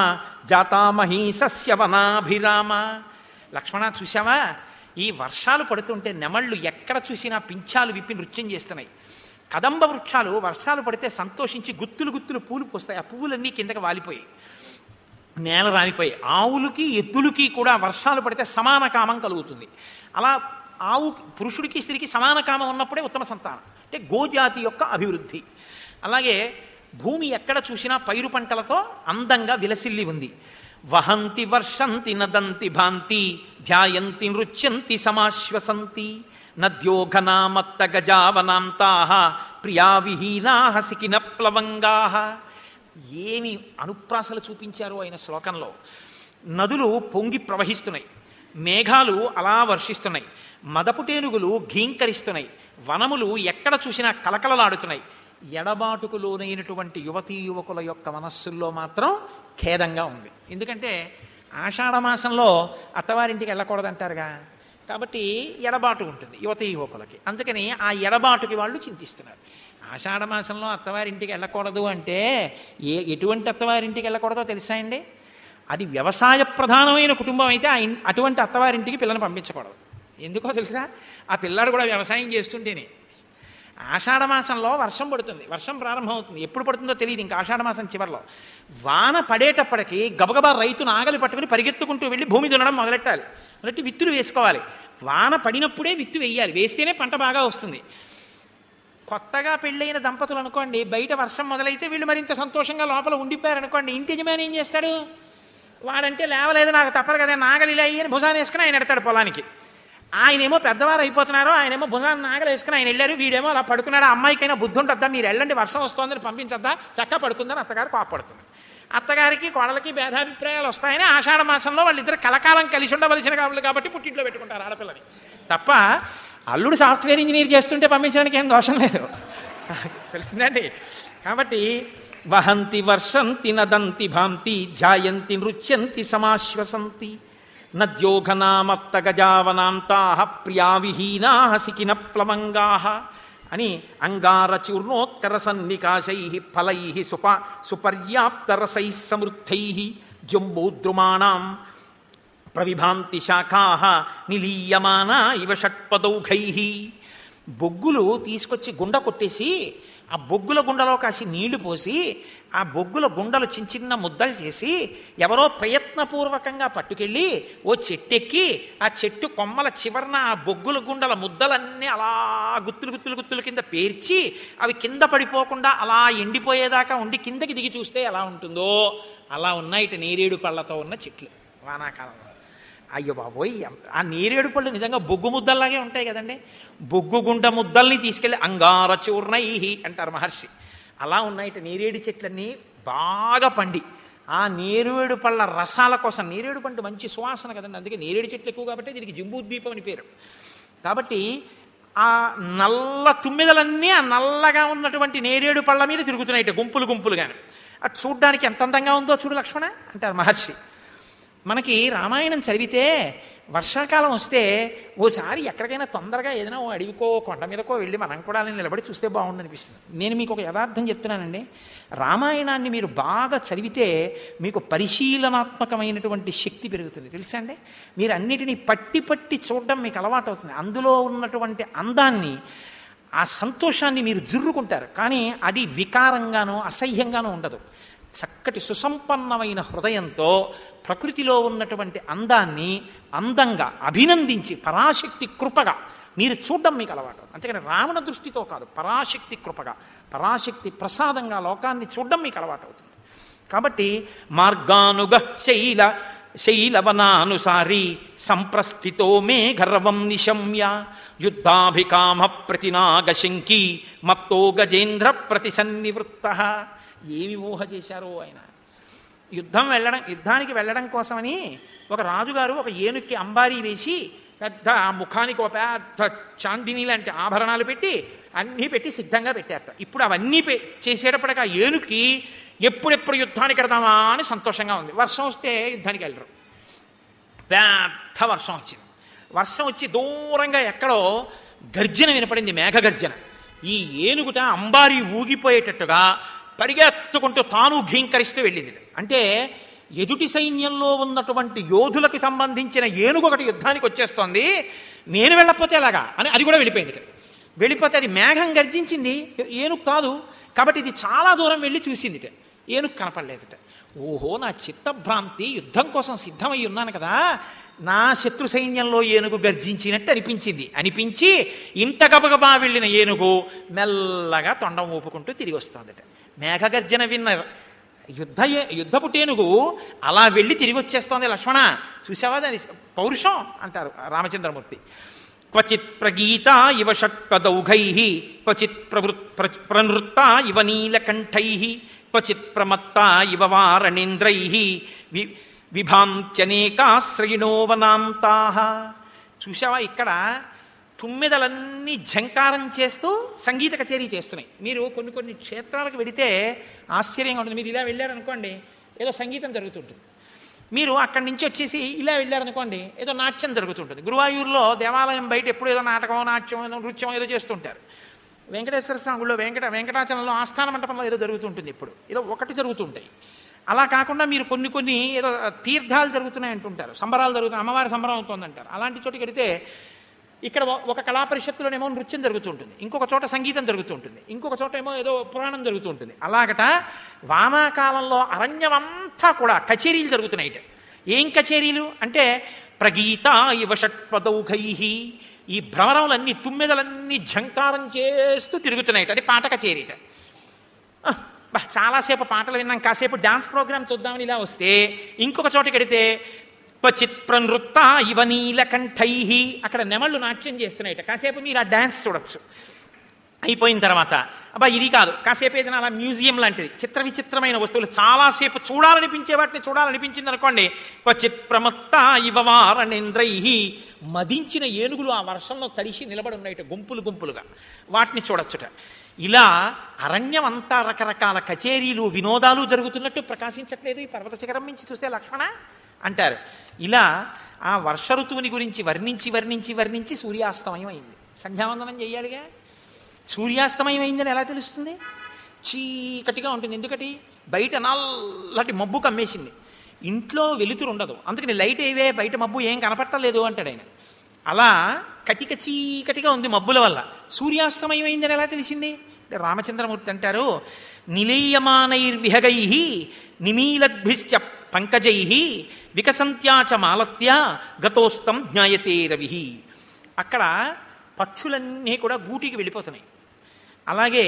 జాతా మహీసస్య వనాభిరామ. లక్ష్మణ చూశావా, ఈ వర్షాలు పడుతుంటే నెమళ్ళు ఎక్కడ చూసినా పింఛాలు విప్పి నృత్యం చేస్తున్నాయి. కదంబ వృక్షాలు వర్షాలు పడితే సంతోషించి గుత్తులు గుత్తులు పూలు పోస్తాయి. ఆ పువ్వులన్నీ కిందకి వాలిపోయి నేల రాలిపోయి. ఆవులకి ఎద్దులకి కూడా వర్షాలు పడితే సమాన కామం కలుగుతుంది. అలా ఆవు పురుషుడికి స్త్రీకి సమాన కామం ఉన్నప్పుడే ఉత్తమ సంతానం, అంటే గోజాతి యొక్క అభివృద్ధి. అలాగే భూమి ఎక్కడ చూసినా పైరు పంటలతో అందంగా విలసిల్లి ఉంది. వహంతి వర్షంతి నదంతి భాంతి ధ్యాయంతి నృత్యంతి సమాశ్వసంతి నద్యోఘనామత్త గజావనాంతాః ప్రియా విహీనాః సికిన ప్లవంగాః. ఏమి అనుప్రాసలు చూపించారో ఆయన శ్లోకంలో. నదులు పొంగి ప్రవహిస్తున్నాయి, మేఘాలు అలా వర్షిస్తున్నాయి, మదపుటేనుగులు ఘీంకరిస్తున్నాయి, వనములు ఎక్కడ చూసినా కలకలలాడుతున్నాయి. ఎడబాటుకు లోనైనటువంటి యువతీ యువకుల యొక్క మనస్సుల్లో మాత్రం ఖేదంగా ఉంది. ఎందుకంటే ఆషాఢమాసంలో అత్తవారింటికి వెళ్ళకూడదంటారుగా, కాబట్టి ఎడబాటు ఉంటుంది యువతీ యువకులకి. అందుకని ఆ ఎడబాటుకి వాళ్ళు చింతిస్తున్నారు. ఆషాఢమాసంలో అత్తవారింటికి వెళ్ళకూడదు అంటే ఎటువంటి అత్తవారింటికి వెళ్ళకూడదో తెలుసా అండి? అది వ్యవసాయ ప్రధానమైన కుటుంబం అయితే అటువంటి అత్తవారింటికి పిల్లని పంపించకూడదు. ఎందుకో తెలుసా? ఆ పిల్లాడు కూడా వ్యవసాయం చేస్తుంటేనే. ఆషాఢమాసంలో వర్షం పడుతుంది, వర్షం ప్రారంభమవుతుంది. ఎప్పుడు పడుతుందో తెలియదు. ఇంకా ఆషాఢమాసం చివరిలో వాన పడేటప్పటికి గబగబా రైతు నాగలి పట్టుకుని పరిగెత్తుకుంటూ వెళ్ళి భూమి దున్నడం మొదలెట్టాలి, మొదలెట్టి విత్తులు వేసుకోవాలి. వాన పడినప్పుడే విత్తు వేయాలి, వేస్తేనే పంట బాగా వస్తుంది. కొత్తగా పెళ్ళైన దంపతులు అనుకోండి, బయట వర్షం మొదలైతే వీళ్ళు మరింత సంతోషంగా లోపల ఉండిపోయారనుకోండి, ఇంటి యజమాని ఏం చేస్తాడు? వాడంటే లేవలేదు, నాకు తప్పదు కదా, నాగలి ఇలా అయ్యి భుజాన్ని వేసుకుని ఆయన ఎడతాడు పొలానికి. ఆయనేమో పెద్దవారు అయిపోతున్నారు, ఆయనేమో భుజాన్ని నాగలు వేసుకుని ఆయన వెళ్ళారు, వీడేమో అలా పడుకున్నాడు. అమ్మాయికైనా బుద్ధి ఉంటుందా? మీరు వెళ్ళండి, వర్షం వస్తుందని పంపించద్దా, చక్కగా పడుకుందని అత్తగారు కోపడుతుంది. అత్తగారికి కోడలకి భేదాభిప్రాయాలు వస్తాయని ఆషాఢ మాసంలో వాళ్ళిద్దరు కలకాలం కలిసి ఉండవలసిన కావాలి కాబట్టి పుట్టింట్లో పెట్టుకుంటారు ఆడపిల్లని. తప్ప అల్లుడు సాఫ్ట్వేర్ ఇంజనీర్ చేస్తుంటే పంపించడానికి ఏం దోషం లేదు, తెలిసిందండి. కాబట్టి వహంతి వర్షంతి నదంతి భాంతి ధ్యాయంతి నృత్యంతి సమాశ్వసంతి నద్యోఘనామత్త గజావనాంతాః ప్రియా విహీనాః సికిన ప్లవంగాః. అని అంగారచూర్ణోత్కర సన్నికాశై ఫలై సుపర్యాప్తరసై సమృద్ధై జంబూద్రుమాణం ప్రవిభాంతి శాఖా నిలీయమానా ఇవ షట్పదౌఘై. బొగ్గులు తీసుకొచ్చి గుండ కొట్టేసి ఆ బొగ్గుల గుండలో కాసి నీళ్లు పోసి ఆ బొగ్గుల గుండలు చిన్న చిన్న ముద్దలు చేసి ఎవరో ప్రయత్నపూర్వకంగా పట్టుకెళ్ళి ఓ చెట్టెక్కి ఆ చెట్టు కొమ్మల చివరన ఆ బొగ్గుల గుండల ముద్దలన్నీ అలా గుత్తులు కింద పేర్చి అవి కింద పడిపోకుండా అలా ఎండిపోయేదాకా ఉండి కిందకి దిగి చూస్తే ఎలా ఉంటుందో అలా ఉన్నాయి ఇటు నేరేడు పళ్ళతో ఉన్న చెట్లు వానాకాలంలో. అయ్యో బాబోయ్, ఆ నేరేడు పళ్ళు నిజంగా బొగ్గు ముద్దల్లాగే ఉంటాయి కదండి. బొగ్గు గుండ ముద్దల్ని తీసుకెళ్ళి అంగారచూర్ణై అంటారు మహర్షి. అలా ఉన్నాయి నేరేడు చెట్లన్నీ బాగా పండి ఆ నేరేడు పళ్ళ రసాల కోసం. నేరేడు పండు మంచి సువాసన కదండి, అందుకే నేరేడు చెట్లు ఎక్కువ కాబట్టి దీనికి జంబూద్వీపం అని పేరు. కాబట్టి ఆ నల్ల తుమ్మెదలన్నీ ఆ నల్లగా ఉన్నటువంటి నేరేడు పళ్ళ మీద తిరుగుతున్నాయి గుంపులుగాను. అది చూడ్డానికి ఎంత అందంగా ఉందో చూడు లక్ష్మణ అంటారు మహర్షి. మనకి రామాయణం చదివితే వర్షాకాలం వస్తే ఓసారి ఎక్కడికైనా తొందరగా ఏదైనా ఓ అడవికో కొండ మీదకో వెళ్ళి మనం కూడా నిలబడి చూస్తే బాగుండనిపిస్తుంది. నేను మీకు ఒక యథార్థం చెప్తున్నానండి, రామాయణాన్ని మీరు బాగా చదివితే మీకు పరిశీలనాత్మకమైనటువంటి శక్తి పెరుగుతుంది తెలుసా అండి. మీరు అన్నిటినీ పట్టి చూడడం మీకు అలవాటు అవుతుంది. అందులో ఉన్నటువంటి అందాన్ని ఆ సంతోషాన్ని మీరు జుర్రుకుంటారు. కానీ అది వికారంగానూ అసహ్యంగానూ ఉండదు. చక్కటి సుసంపన్నమైన హృదయంతో ప్రకృతిలో ఉన్నటువంటి అందాన్ని అందంగా అభినందించి పరాశక్తి కృపగా మీరు చూడడం మీకు అలవాటు. అంతేకాని రావణ దృష్టితో కాదు, పరాశక్తి కృపగా పరాశక్తి ప్రసాదంగా లోకాన్ని చూడడం మీకు అలవాటు అవుతుంది. కాబట్టి మార్గానుగ శైలవనానుసారి సంప్రస్థితో మే గర్వం నిశమ్య యుద్ధాభికామ ప్రతినాగశంకి మత్తో గజేంద్ర ప్రతిసన్నివృత్త. ఏమి ఊహ చేశారో ఆయన. యుద్ధానికి వెళ్ళడం కోసమని ఒక రాజుగారు ఒక ఏనుక్కి అంబారీ వేసి పెద్ద ఆ ముఖానికి ఒక పెద్ద చాందిని లాంటి ఆభరణాలు పెట్టి అన్నీ పెట్టి సిద్ధంగా పెట్టారట. ఇప్పుడు అవన్నీ చేసేటప్పటికి ఆ ఏనుక్కి ఎప్పుడెప్పుడు యుద్ధానికి వెడతామా అని సంతోషంగా ఉంది. వర్షం వస్తే యుద్ధానికి వెళ్ళరు. పెద్ద వర్షం వచ్చింది. వర్షం వచ్చి దూరంగా ఎక్కడో గర్జన వినపడింది, మేఘగర్జన. ఈ ఏనుగుట అంబారీ ఊగిపోయేటట్టుగా పరిగెత్తుకుంటూ తాను భీంకరిస్తూ వెళ్ళింది. అంటే ఎదుటి సైన్యంలో ఉన్నటువంటి యోధులకు సంబంధించిన ఏనుగు ఒకటి యుద్ధానికి వచ్చేస్తోంది, నేను వెళ్ళకపోతే ఎలాగా అని అది కూడా వెళ్ళిపోయింది. వెళ్ళిపోతే అది మేఘం గర్జించింది, ఏనుగు కాదు. కాబట్టి ఇది చాలా దూరం వెళ్ళి చూసిందిట, ఏనుగు కనపడలేదుట. ఓహో, నా చిత్తభ్రాంతి, యుద్ధం కోసం సిద్ధమై ఉన్నాను కదా, నా శత్రు సైన్యంలో ఏనుగు గర్జించినట్టు అనిపించి ఇంత గబగబా వెళ్ళిన ఏనుగు మెల్లగా తొండం ఊపుకుంటూ తిరిగి వస్తోందట. మేఘగర్జన విన్న యుద్ధపుటేనుగు అలా వెళ్ళి తిరిగి వచ్చేస్తోంది. లక్ష్మణ చూసావా దాని పౌరుషం అంటారు రామచంద్రమూర్తి. క్వచిత్ ప్రగీత ఇవ షట్పదౌఘై క్వచిత్ ప్రనృత్త ఇవ నీలకంఠై క్వచిత్ ప్రమత్త ఇవ వారణేంద్రై విభాంత్యనేకాశ్రయిణోవనాంతా. చూసావా ఇక్కడ తుమ్మెదలన్నీ ఝంకారం చేస్తూ సంగీత కచేరీ చేస్తున్నాయి. మీరు కొన్ని క్షేత్రాలకు వెడితే ఆశ్చర్యంగా ఉంటుంది. మీరు ఇలా వెళ్ళారనుకోండి ఏదో సంగీతం జరుగుతుంటుంది. మీరు అక్కడి నుంచి వచ్చేసి ఇలా వెళ్ళారనుకోండి ఏదో నాట్యం జరుగుతుంటుంది. గురువాయూరులో దేవాలయం బయట ఎప్పుడు ఏదో నాటకం, నాట్యం, నృత్యం ఏదో చేస్తుంటారు. వెంకటేశ్వర స్వామి గుళ్ళో వెంకటాచలంలో ఆస్థాన మంటపంలో ఏదో జరుగుతుంటుంది. ఇప్పుడు ఏదో ఒకటి జరుగుతుంటాయి. అలా కాకుండా మీరు కొన్ని ఏదో తీర్థాలు జరుగుతున్నాయి అంటుంటారు, సంబరాలు జరుగుతున్నాయి, అమ్మవారి సంబరం అవుతుందంటారు. అలాంటి చోటుకి వెడితే ఇక్కడ ఒక కళా పరిషత్తులోనేమో నృత్యం జరుగుతుంటుంది, ఇంకొక చోట సంగీతం జరుగుతుంటుంది, ఇంకొక చోట ఏమో ఏదో పురాణం జరుగుతుంటుంది. అలాగట వానాకాలంలో అరణ్యమంతా కూడా కచేరీలు జరుగుతున్నాయి. ఏం కచేరీలు అంటే ప్రగీత ఇవ షట్పదౌఘై, ఈ భ్రమరములన్నీ తుమ్మెదలన్నీ ఝంకారం చేస్తూ తిరుగుతున్నాయి. అది పాట కచేరీట. చాలాసేపు పాటలు విన్నాం, కాసేపు డాన్స్ ప్రోగ్రామ్ చూద్దామని ఇలా వస్తే ఇంకొక చోటకి వెడితే క్వచిత్ ప్రనృత్త ఇవ నీలకంఠై, అక్కడ నెమళ్ళు నాట్యం చేస్తున్నాయిట. కాసేపు మీరు ఆ డాన్స్ చూడొచ్చు. అయిపోయిన తర్వాత అబ్బా ఇది కాదు, కాసేపు ఏదైనా అలా మ్యూజియం లాంటిది చిత్ర విచిత్రమైన వస్తువులు చాలాసేపు చూడాలనిపించే వాటిని చూడాలనిపించింది అనుకోండి, క్వచిత్ ప్రమత్త ఇవ వారణేంద్రై, మదించిన ఏనుగులు ఆ వర్షంలో తడిసి నిలబడి ఉన్నాయిట గుంపులుగా, వాటిని చూడొచ్చుట. ఇలా అరణ్యం అంతా రకరకాల కచేరీలు, వినోదాలు జరుగుతున్నట్టు ప్రకాశించట్లేదు ఈ పర్వత శిఖరం నుంచి చూస్తే లక్ష్మణ అంటారు. ఇలా ఆ వర్ష ఋతువుని గురించి వర్ణించి సూర్యాస్తమయం అయింది. సంధ్యావందనం చెయ్యాలిగా. సూర్యాస్తమయం అయిందని ఎలా తెలుస్తుంది? చీకటిగా ఉంటుంది. ఎందుకటి? బయట నల్లటి మబ్బు కమ్మేసింది, ఇంట్లో వెలుతురు ఉండదు, అందుకని లైట్ ఏవే, బయట మబ్బు ఏం కనపట్టలేదు అంటాడు ఆయన. అలా కటిక చీకటిగా ఉంది మబ్బుల వల్ల. సూర్యాస్తమయం అయిందని ఎలా తెలిసింది? అంటే రామచంద్రమూర్తి అంటారు, నిలీయమానైర్విహగై నిమీలద్భిశ్చ పంకజై వికసంత్యాచ మాలత్య గతోస్తం జ్ఞాయతే రవి. అక్కడ పక్షులన్నీ కూడా గూటికి వెళ్ళిపోతున్నాయి, అలాగే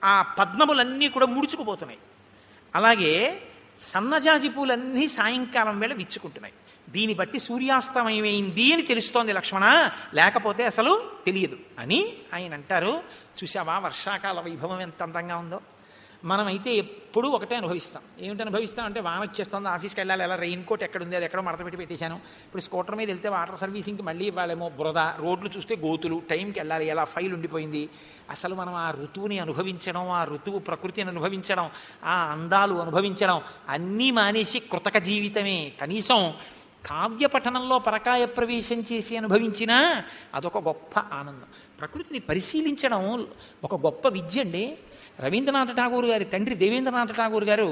ఆ పద్మములన్నీ కూడా ముడుచుకుపోతున్నాయి, అలాగే సన్నజాజి పూలన్నీ సాయంకాలం వేళ విచ్చుకుంటున్నాయి. దీన్ని బట్టి సూర్యాస్తమయమైంది అని తెలుస్తోంది లక్ష్మణ, లేకపోతే అసలు తెలియదు అని ఆయన అంటారు. చూసావా వర్షాకాల వైభవం ఎంత అందంగా ఉందో? మనమైతే ఎప్పుడూ ఒకటే అనుభవిస్తాం. ఏమిటి అనుభవిస్తాం అంటే, వాన వచ్చేస్తుంది, ఆఫీస్కి వెళ్ళాలి, ఎలా రెయిన్ కోట్ ఎక్కడుంది, అది ఎక్కడో మడత పెట్టి పెట్టేశాను, ఇప్పుడు స్కూటర్ మీద వెళ్తే వాటర్ సర్వీసింగ్కి మళ్ళీ ఇవ్వాలేమో, బురద, రోడ్లు చూస్తే గోతులు, టైంకి వెళ్ళాలి, ఎలా ఫైల్ ఉండిపోయింది. అసలు మనం ఆ ఋతువుని అనుభవించడం, ఆ ఋతువు ప్రకృతిని అనుభవించడం, ఆ అందాలు అనుభవించడం అన్నీ మానేసి కృతక జీవితమే. కనీసం కావ్య పఠనంలో పరకాయ ప్రవేశం చేసి అనుభవించినా అదొక గొప్ప ఆనందం. ప్రకృతిని పరిశీలించడం ఒక గొప్ప విద్య అండి. రవీంద్రనాథ ఠాగూర్ గారి తండ్రి దేవేంద్రనాథ ఠాగూర్ గారు,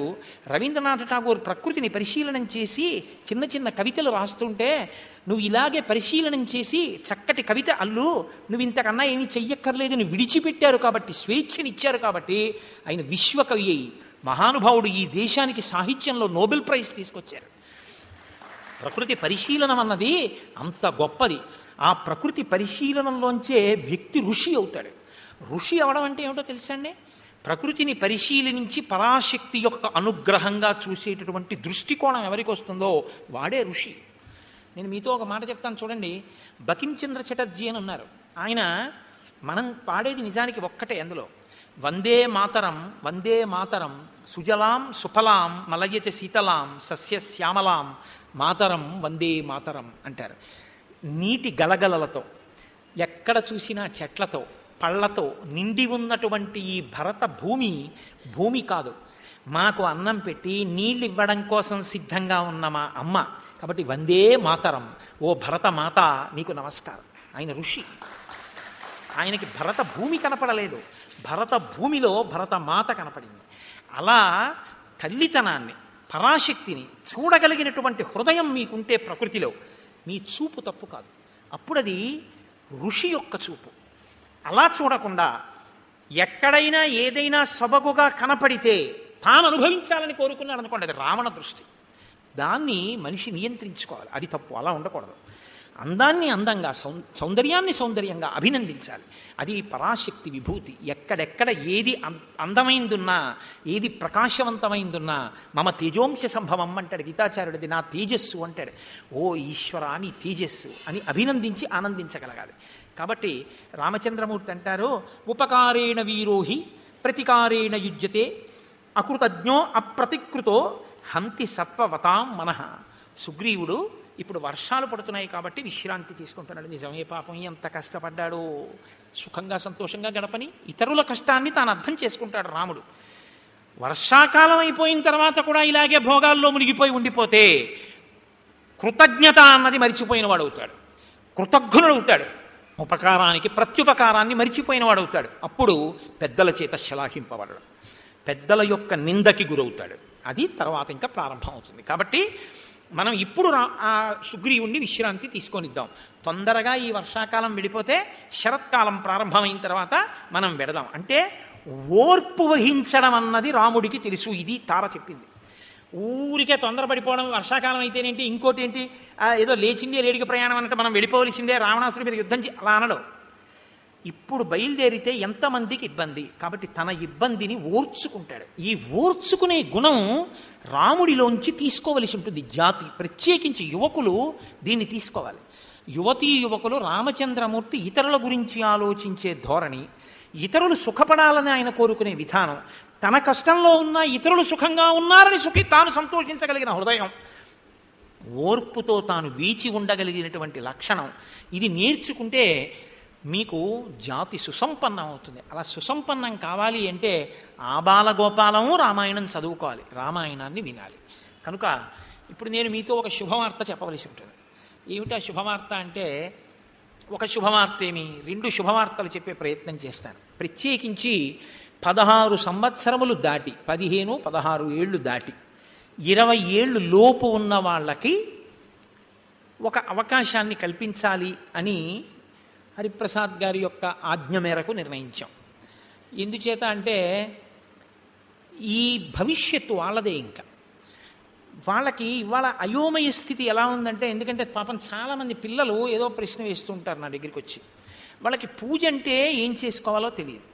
రవీంద్రనాథ ఠాగూర్ ప్రకృతిని పరిశీలనం చేసి చిన్న చిన్న కవితలు రాస్తుంటే, నువ్వు ఇలాగే పరిశీలనం చేసి చక్కటి కవిత అల్లు, నువ్వు ఇంతకన్నా ఏమీ చెయ్యక్కర్లేదని విడిచిపెట్టారు కాబట్టి, స్వేచ్ఛనిచ్చారు కాబట్టి ఆయన విశ్వకవి అయి మహానుభావుడు ఈ దేశానికి సాహిత్యంలో నోబెల్ ప్రైజ్ తీసుకొచ్చారు. ప్రకృతి పరిశీలనం అన్నది అంత గొప్పది. ఆ ప్రకృతి పరిశీలనంలోంచే వ్యక్తి ఋషి అవుతాడు. ఋషి అవడం అంటే ఏమిటో తెలుసండి? ప్రకృతిని పరిశీలించి పరాశక్తి యొక్క అనుగ్రహంగా చూసేటటువంటి దృష్టికోణం ఎవరికి వస్తుందో వాడే ఋషి. నేను మీతో ఒక మాట చెప్తాను చూడండి. బకించంద్ర చటర్జీ అని ఉన్నారు. ఆయన, మనం పాడేది నిజానికి ఒక్కటే, అందులో వందే మాతరం వందే మాతరం సుజలాం సుఫలాం మలయచ శీతలాం సస్యశ్యామలాం మాతరం వందే మాతరం అంటారు. నీటి గలగలలతో, ఎక్కడ చూసినా చెట్లతో, పళ్ళతో నిండి ఉన్నటువంటి ఈ భరత భూమి కాదు, మాకు అన్నం పెట్టి నీళ్ళు ఇవ్వడం కోసం సిద్ధంగా ఉన్న మా అమ్మ. కాబట్టి వందే మాతరం, ఓ భరత మాత నీకు నమస్కారం. ఆయన ఋషి. ఆయనకి భరత భూమి కనపడలేదు, భరత భూమిలో భరత మాత కనపడింది. అలా తల్లితనాన్ని, పరాశక్తిని చూడగలిగినటువంటి హృదయం మీకుంటే ప్రకృతిలో, మీ చూపు తప్పు కాదు, అప్పుడది ఋషి యొక్క చూపు. అలా చూడకుండా ఎక్కడైనా ఏదైనా సొబగుగా కనపడితే తాను అనుభవించాలని కోరుకున్నాడు అనుకోండి, అది రావణ దృష్టి. దాన్ని మనిషి నియంత్రించుకోవాలి, అది తప్పు, అలా ఉండకూడదు. అందాన్ని అందంగా, సౌందర్యాన్ని సౌందర్యంగా అభినందించాలి. అది పరాశక్తి విభూతి. ఎక్కడెక్కడ ఏది అందమైందున్నా, ఏది ప్రకాశవంతమైందున్నా మమ తేజోంశ సంభవం అంటాడు గీతాచార్యుడిది, నా తేజస్సు అంటాడు. ఓ ఈశ్వర నీ తేజస్సు అని అభినందించి ఆనందించగలగాలి. కాబట్టి రామచంద్రమూర్తి అంటారు, ఉపకారేణ వీరోహి ప్రతికారేణ యుజ్యతే అకృతజ్ఞో అప్రతికృతో హంతి సత్వవతాం మనః. సుగ్రీవుడు ఇప్పుడు వర్షాలు పడుతున్నాయి కాబట్టి విశ్రాంతి తీసుకుంటున్నాడు. నిజమే, పాపం ఎంత కష్టపడ్డాడో, సుఖంగా సంతోషంగా గడపని ఇతరుల కష్టాన్ని తాను అర్థం చేసుకుంటాడు రాముడు. వర్షాకాలం అయిపోయిన తర్వాత కూడా ఇలాగే భోగాల్లో మునిగిపోయి ఉండిపోతే కృతజ్ఞత అన్నది మరిచిపోయిన వాడు అవుతాడు, కృతజ్ఞుడు అవుతాడు. ఉపకారానికి ప్రత్యుపకారాన్ని మరిచిపోయిన వాడు అవుతాడు. అప్పుడు పెద్దల చేత శ్లాఘింపబడడం, పెద్దల యొక్క నిందకి గురవుతాడు. అది తర్వాత ఇంకా ప్రారంభం అవుతుంది. కాబట్టి మనం ఇప్పుడు ఆ సుగ్రీవుణ్ణి విశ్రాంతి తీసుకొనిద్దాం. తొందరగా ఈ వర్షాకాలం వెళ్ళిపోతే శరత్కాలం ప్రారంభమైన తర్వాత మనం వెడదాం. అంటే ఓర్పు వహించడం అన్నది రాముడికి తెలుసు. ఇది తార చెప్పింది. ఊరికే తొందరపడిపోవడం, వర్షాకాలం అయితేనేంటి, ఇంకోటి ఏంటి, ఏదో లేచిందే లేడికి ప్రయాణం అన్నట్టు మనం వెళ్ళిపోవలసిందే, రావణాసుడి మీద యుద్ధం అలా అనడం. ఇప్పుడు బయలుదేరితే ఎంతమందికి ఇబ్బంది, కాబట్టి తన ఇబ్బందిని ఓర్చుకుంటాడు. ఈ ఓర్చుకునే గుణం రాముడిలోంచి తీసుకోవలసి ఉంటుంది. జాతి, ప్రత్యేకించి యువకులు దీన్ని తీసుకోవాలి. యువతీ యువకులు రామచంద్రమూర్తి ఇతరుల గురించి ఆలోచించే ధోరణి, ఇతరులు సుఖపడాలని ఆయన కోరుకునే విధానం, తన కష్టంలో ఉన్న ఇతరులు సుఖంగా ఉన్నారని తాను సంతోషించగలిగిన హృదయం, ఓర్పుతో తాను వీచి ఉండగలిగినటువంటి లక్షణం, ఇది నేర్చుకుంటే మీకు జాతి సుసంపన్నం అవుతుంది. అలా సుసంపన్నం కావాలి అంటే ఆబాలగోపాలము రామాయణం చదువుకోవాలి, రామాయణాన్ని వినాలి. కనుక ఇప్పుడు నేను మీతో ఒక శుభవార్త చెప్పవలసి ఉంటుంది. ఏమిటా శుభవార్త అంటే, ఒక శుభవార్త ఏమి, 2 శుభవార్తలు చెప్పే ప్రయత్నం చేస్తాను. ప్రత్యేకించి 16 సంవత్సరములు దాటి 15, 16 ఏళ్ళు దాటి 20 ఏళ్ళు లోపు ఉన్న వాళ్ళకి ఒక అవకాశాన్ని కల్పించాలి అని హరిప్రసాద్ గారి యొక్క ఆజ్ఞ మేరకు నిర్ణయించాం. ఎందుచేత అంటే ఈ భవిష్యత్తు వాళ్ళదే. ఇంకా వాళ్ళకి ఇవాళ అయోమయ స్థితి ఎలా ఉందంటే, ఎందుకంటే పాపం చాలామంది పిల్లలు ఏదో ప్రశ్న వేస్తుంటారు నా దగ్గరికి వచ్చి. వాళ్ళకి పూజ అంటే ఏం చేసుకోవాలో తెలియదు.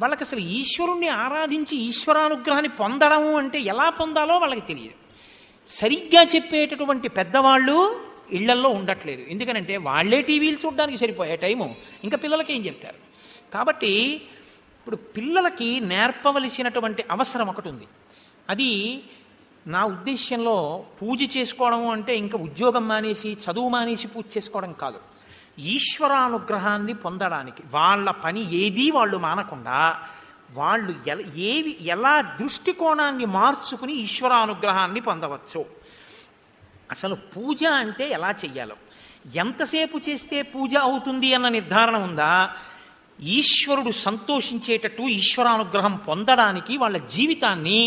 వాళ్ళకి అసలు ఈశ్వరుణ్ణి ఆరాధించి ఈశ్వరానుగ్రహాన్ని పొందడము అంటే ఎలా పొందాలో వాళ్ళకి తెలియదు. సరిగ్గా చెప్పేటటువంటి పెద్దవాళ్ళు ఇళ్లల్లో ఉండట్లేదు. ఎందుకనంటే వాళ్ళే టీవీలు చూడడానికి సరిపోయే టైము, ఇంకా పిల్లలకి ఏం చెప్తారు. కాబట్టి ఇప్పుడు పిల్లలకి నేర్పవలసినటువంటి అవసరం ఒకటి ఉంది. అది నా ఉద్దేశ్యంలో పూజ చేసుకోవడం అంటే ఇంకా ఉద్యోగం మానేసి చదువు మానేసి పూజ చేసుకోవడం కాదు. ఈశ్వరానుగ్రహాన్ని పొందడానికి వాళ్ళ పని ఏదీ వాళ్ళు మానకుండా వాళ్ళు ఎలా దృష్టికోణాన్ని మార్చుకుని ఈశ్వరానుగ్రహాన్ని పొందవచ్చు. అసలు పూజ అంటే ఎలా చెయ్యాలో, ఎంతసేపు చేస్తే పూజ అవుతుంది అన్న నిర్ధారణ ఉందా, ఈశ్వరుడు సంతోషించేటట్టు ఈశ్వరానుగ్రహం పొందడానికి వాళ్ళ జీవితాన్ని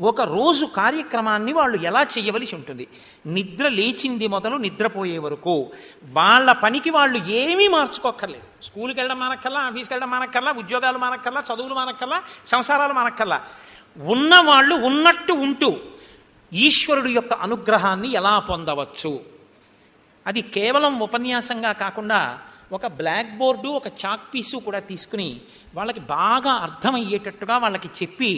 ఒక రోజు కార్యక్రమాన్ని వాళ్ళు ఎలా చేయవలసి ఉంటుంది. నిద్ర లేచింది మొదలు నిద్రపోయే వరకు వాళ్ళ పనికి వాళ్ళు ఏమీ మార్చుకోక్కర్లేదు. స్కూల్కి వెళ్ళడం మానక్కల్లా, ఆఫీస్కి వెళ్ళడం మానక్కల్లా, ఉద్యోగాలు మానక్కల్లా, చదువులు మానక్కల్లా, సంసారాలు మానక్కల్లా. ఉన్నవాళ్ళు ఉన్నట్టు ఉంటూ ఈశ్వరుడు యొక్క అనుగ్రహాన్ని ఎలా పొందవచ్చు, అది కేవలం ఉపన్యాసంగా కాకుండా ఒక బ్లాక్ బోర్డు, ఒక చాక్ పీసు కూడా తీసుకుని వాళ్ళకి బాగా అర్థమయ్యేటట్టుగా వాళ్ళకి చెప్పి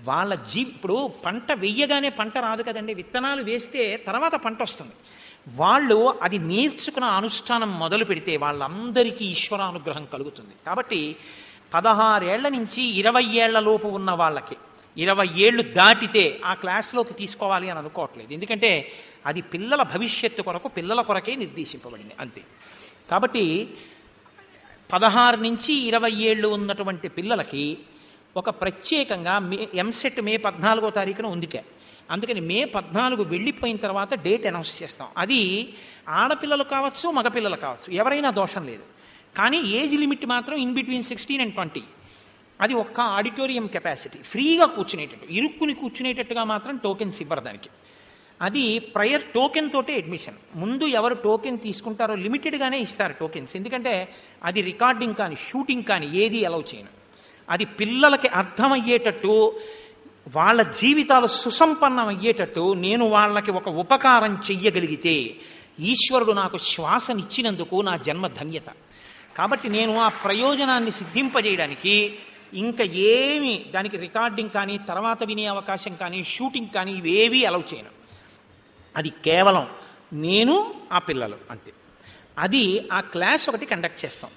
వాళ్ళ ఇప్పుడు పంట వెయ్యగానే పంట రాదు కదండి, విత్తనాలు వేస్తే తర్వాత పంట వస్తుంది. వాళ్ళు అది నేర్చుకున్న అనుష్ఠానం మొదలు పెడితే వాళ్ళందరికీ ఈశ్వరానుగ్రహం కలుగుతుంది. కాబట్టి 16 ఏళ్ల నుంచి 20 ఏళ్ల లోపు ఉన్న వాళ్ళకి 20 ఏళ్ళు దాటితే ఆ క్లాస్లోకి తీసుకోవాలి అని అనుకోవట్లేదు. ఎందుకంటే అది పిల్లల భవిష్యత్తు కొరకు, పిల్లల కొరకే నిర్దేశింపబడింది అంతే. కాబట్టి 16 నుంచి 20 ఏళ్ళు ఉన్నటువంటి పిల్లలకి ఒక ప్రత్యేకంగా ఎంసెట్ మే 14వ తారీఖున ఉందికే. అందుకని మే 14 వెళ్ళిపోయిన తర్వాత డేట్ అనౌన్స్ చేస్తాం. అది ఆడపిల్లలు కావచ్చు, మగపిల్లలు కావచ్చు, ఎవరైనా దోషం లేదు. కానీ ఏజ్ లిమిట్ మాత్రం ఇన్ బిట్వీన్ 16 and 20. అది ఒక్క ఆడిటోరియం కెపాసిటీ, ఫ్రీగా కూర్చునేటట్టు, ఇరుక్కుని కూర్చునేటట్టుగా మాత్రం టోకెన్స్ ఇవ్వరు దానికి. అది ప్రయర్ టోకెన్ తోటే అడ్మిషన్. ముందు ఎవరు టోకెన్ తీసుకుంటారో లిమిటెడ్గానే ఇస్తారు టోకెన్స్. ఎందుకంటే అది రికార్డింగ్ కానీ షూటింగ్ కానీ ఏది అలౌ చేయను. అది పిల్లలకి అర్థమయ్యేటట్టు, వాళ్ళ జీవితాలు సుసంపన్నం అయ్యేటట్టు నేను వాళ్ళకి ఒక ఉపకారం చెయ్యగలిగితే ఈశ్వరుడు నాకు శ్వాసనిచ్చినందుకు నా జన్మ ధన్యత. కాబట్టి నేను ఆ ప్రయోజనాన్ని సిద్ధింపజేయడానికి ఇంకా ఏమి దానికి రికార్డింగ్ కానీ, తర్వాత వినే అవకాశం కానీ, షూటింగ్ కానీ ఇవేవీ అలౌ చేయను. అది కేవలం నేను, ఆ పిల్లలు అంతే. అది ఆ క్లాస్ ఒకటి కండక్ట్ చేస్తాం.